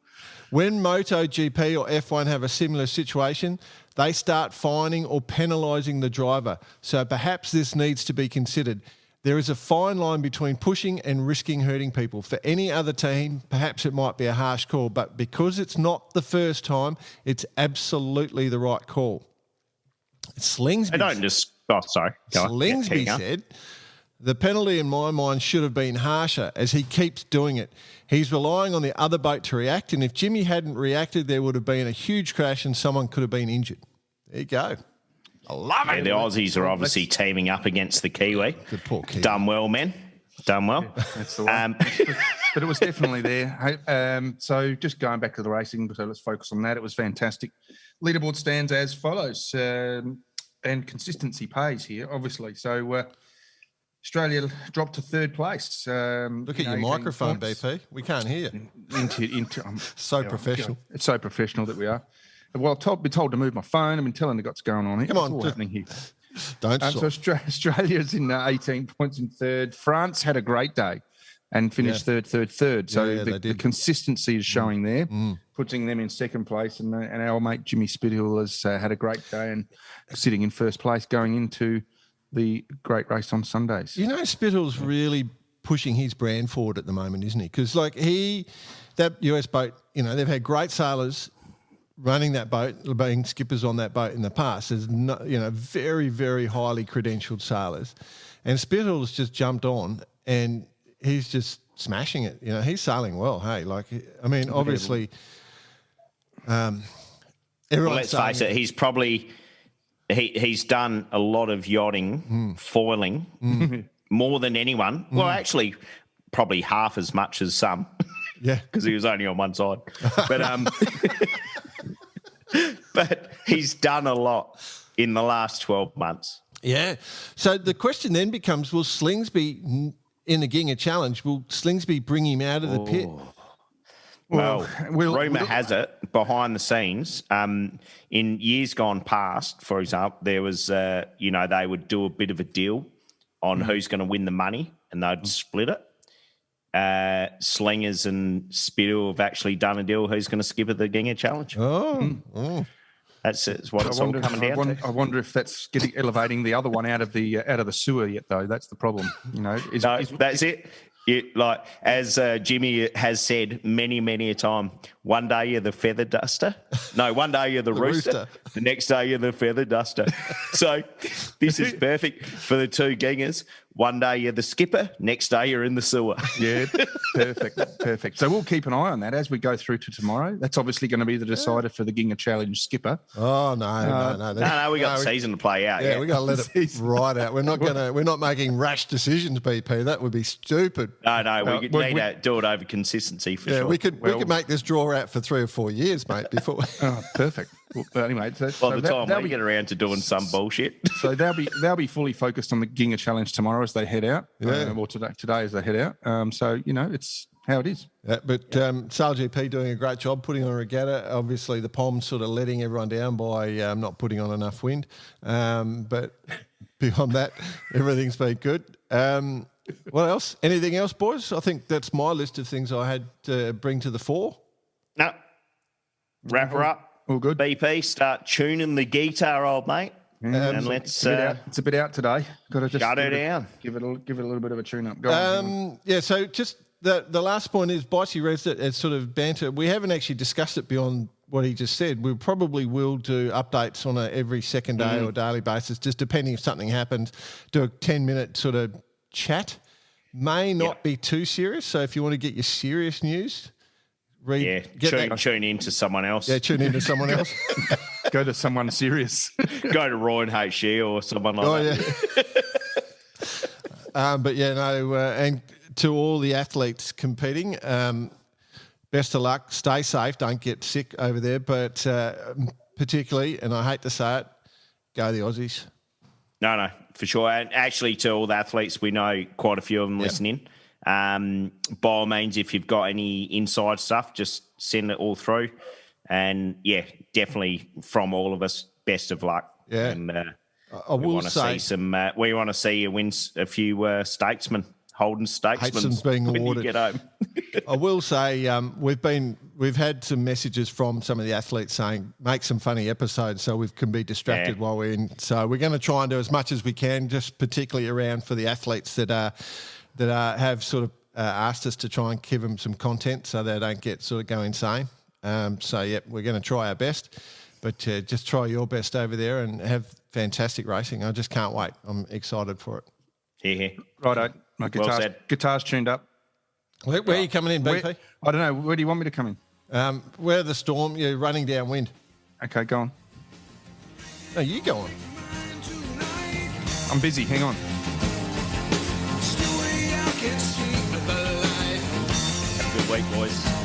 MotoGP or F1 have a similar situation, they start fining or penalising the driver. So perhaps this needs to be considered. There is a fine line between pushing and risking hurting people. For any other team, perhaps it might be a harsh call, but because it's not the first time, it's absolutely the right call. Slingsby said, the penalty in my mind should have been harsher as he keeps doing it. He's relying on the other boat to react, and if Jimmy hadn't reacted, there would have been a huge crash and someone could have been injured. There you go. I love it. The Aussies are obviously teaming up against the Kiwi. Good poor Kiwi. Done well, men. Done well. Yeah, that's the one. But it was definitely there. So just going back to the racing, so let's focus on that. It was fantastic. Leaderboard stands as follows, and consistency pays here, obviously. So Australia dropped to 3rd place. Look at your microphone, points. BP. We can't hear you. So professional. It's so professional that we are. Well, I've been told to move my phone. I've been telling the what's going on here. Come on. What's happening here? Don't So Australia's in 18 points in 3rd. France had a great day and finished third. So the consistency is showing there, putting them in 2nd place. And our mate Jimmy Spithill has had a great day and sitting in 1st place going into the great race on Sundays. You know, Spittl's really pushing his brand forward at the moment, isn't he? Because that US boat, they've had great sailors running that boat, being skippers on that boat in the past. There's very, very highly credentialed sailors. And Spittl's just jumped on and he's just smashing it. He's sailing well, hey? Obviously, everyone's let's face it, he's probably he's done a lot of yachting, foiling, more than anyone. Well, actually, probably half as much as some. Yeah. Because he was only on one side. But but he's done a lot in the last 12 months. Yeah. So the question then becomes, will Slingsby, in the Ginga Challenge, will Slingsby bring him out of the pit? Well, rumour has it, behind the scenes, in years gone past, for example, there was, they would do a bit of a deal on who's going to win the money, and they'd split it. Slingers and Spittle have actually done a deal who's going to skip at the Ginga Challenge. That's what it's all coming down to. I wonder if that's elevating the other one out of the sewer yet, though. That's the problem. That's it. As Jimmy has said many a time, one day you're the feather duster. No, one day you're the rooster. The next day you're the feather duster. So this is perfect for the two Gingers. One day you're the skipper. Next day you're in the sewer. Yeah, perfect. So we'll keep an eye on that as we go through to tomorrow. That's obviously going to be the decider for the Ginga Challenge skipper. Oh no! No, we got the season to play out. Yeah, we got to let it ride out. We're not making rash decisions, BP. That would be stupid. No, we need to do it over consistency for sure. We could make this draw out for 3 or 4 years, mate. Before. Oh, perfect. Well, anyway, by the time we get around to doing some bullshit, so they'll be fully focused on the Ginga Challenge tomorrow as they head out. Or today as they head out. So it's how it is. Yeah, but Sal GP doing a great job putting on a regatta. Obviously, the Pom's sort of letting everyone down by not putting on enough wind. But beyond that, everything's been good. What else? Anything else, boys? I think that's my list of things I had to bring to the fore. No. Wrap her up. All good. BP, start tuning the guitar, old mate. And let's... it's a bit out today. Got to just shut her down. Give it a little bit of a tune-up. Go on. Yeah, so just the last point is, Bitey raised it as sort of banter. We haven't actually discussed it beyond what he just said. We probably will do updates on every second day or daily basis, just depending if something happens. Do a 10-minute sort of chat. May not be too serious, so if you want to get your serious news... tune in to someone else. Yeah, tune in to someone else. Go to someone serious. Go to Roy and HG or someone like that. Yeah. But and to all the athletes competing, best of luck. Stay safe. Don't get sick over there. But particularly, and I hate to say it, go the Aussies. No, for sure. And actually, to all the athletes, we know quite a few of them listening. By all means, if you've got any inside stuff, just send it all through. And definitely from all of us, best of luck. Yeah, and I will want to see some. We want to see you win a few statesmen, Holden statesmen being when awarded. You get home. I will say we've had some messages from some of the athletes saying make some funny episodes so we can be distracted while we're in. So we're going to try and do as much as we can, just particularly around for the athletes that have sort of asked us to try and give them some content so they don't get sort of go insane. We're going to try our best, but just try your best over there and have fantastic racing. I just can't wait. I'm excited for it. Yeah. Righto. My guitar's tuned up. Where are you coming in, BP? I don't know. Where do you want me to come in? Where the storm, you're running downwind. Okay, go on. No, you go on. I'm busy. Hang on. Have a good week, boys.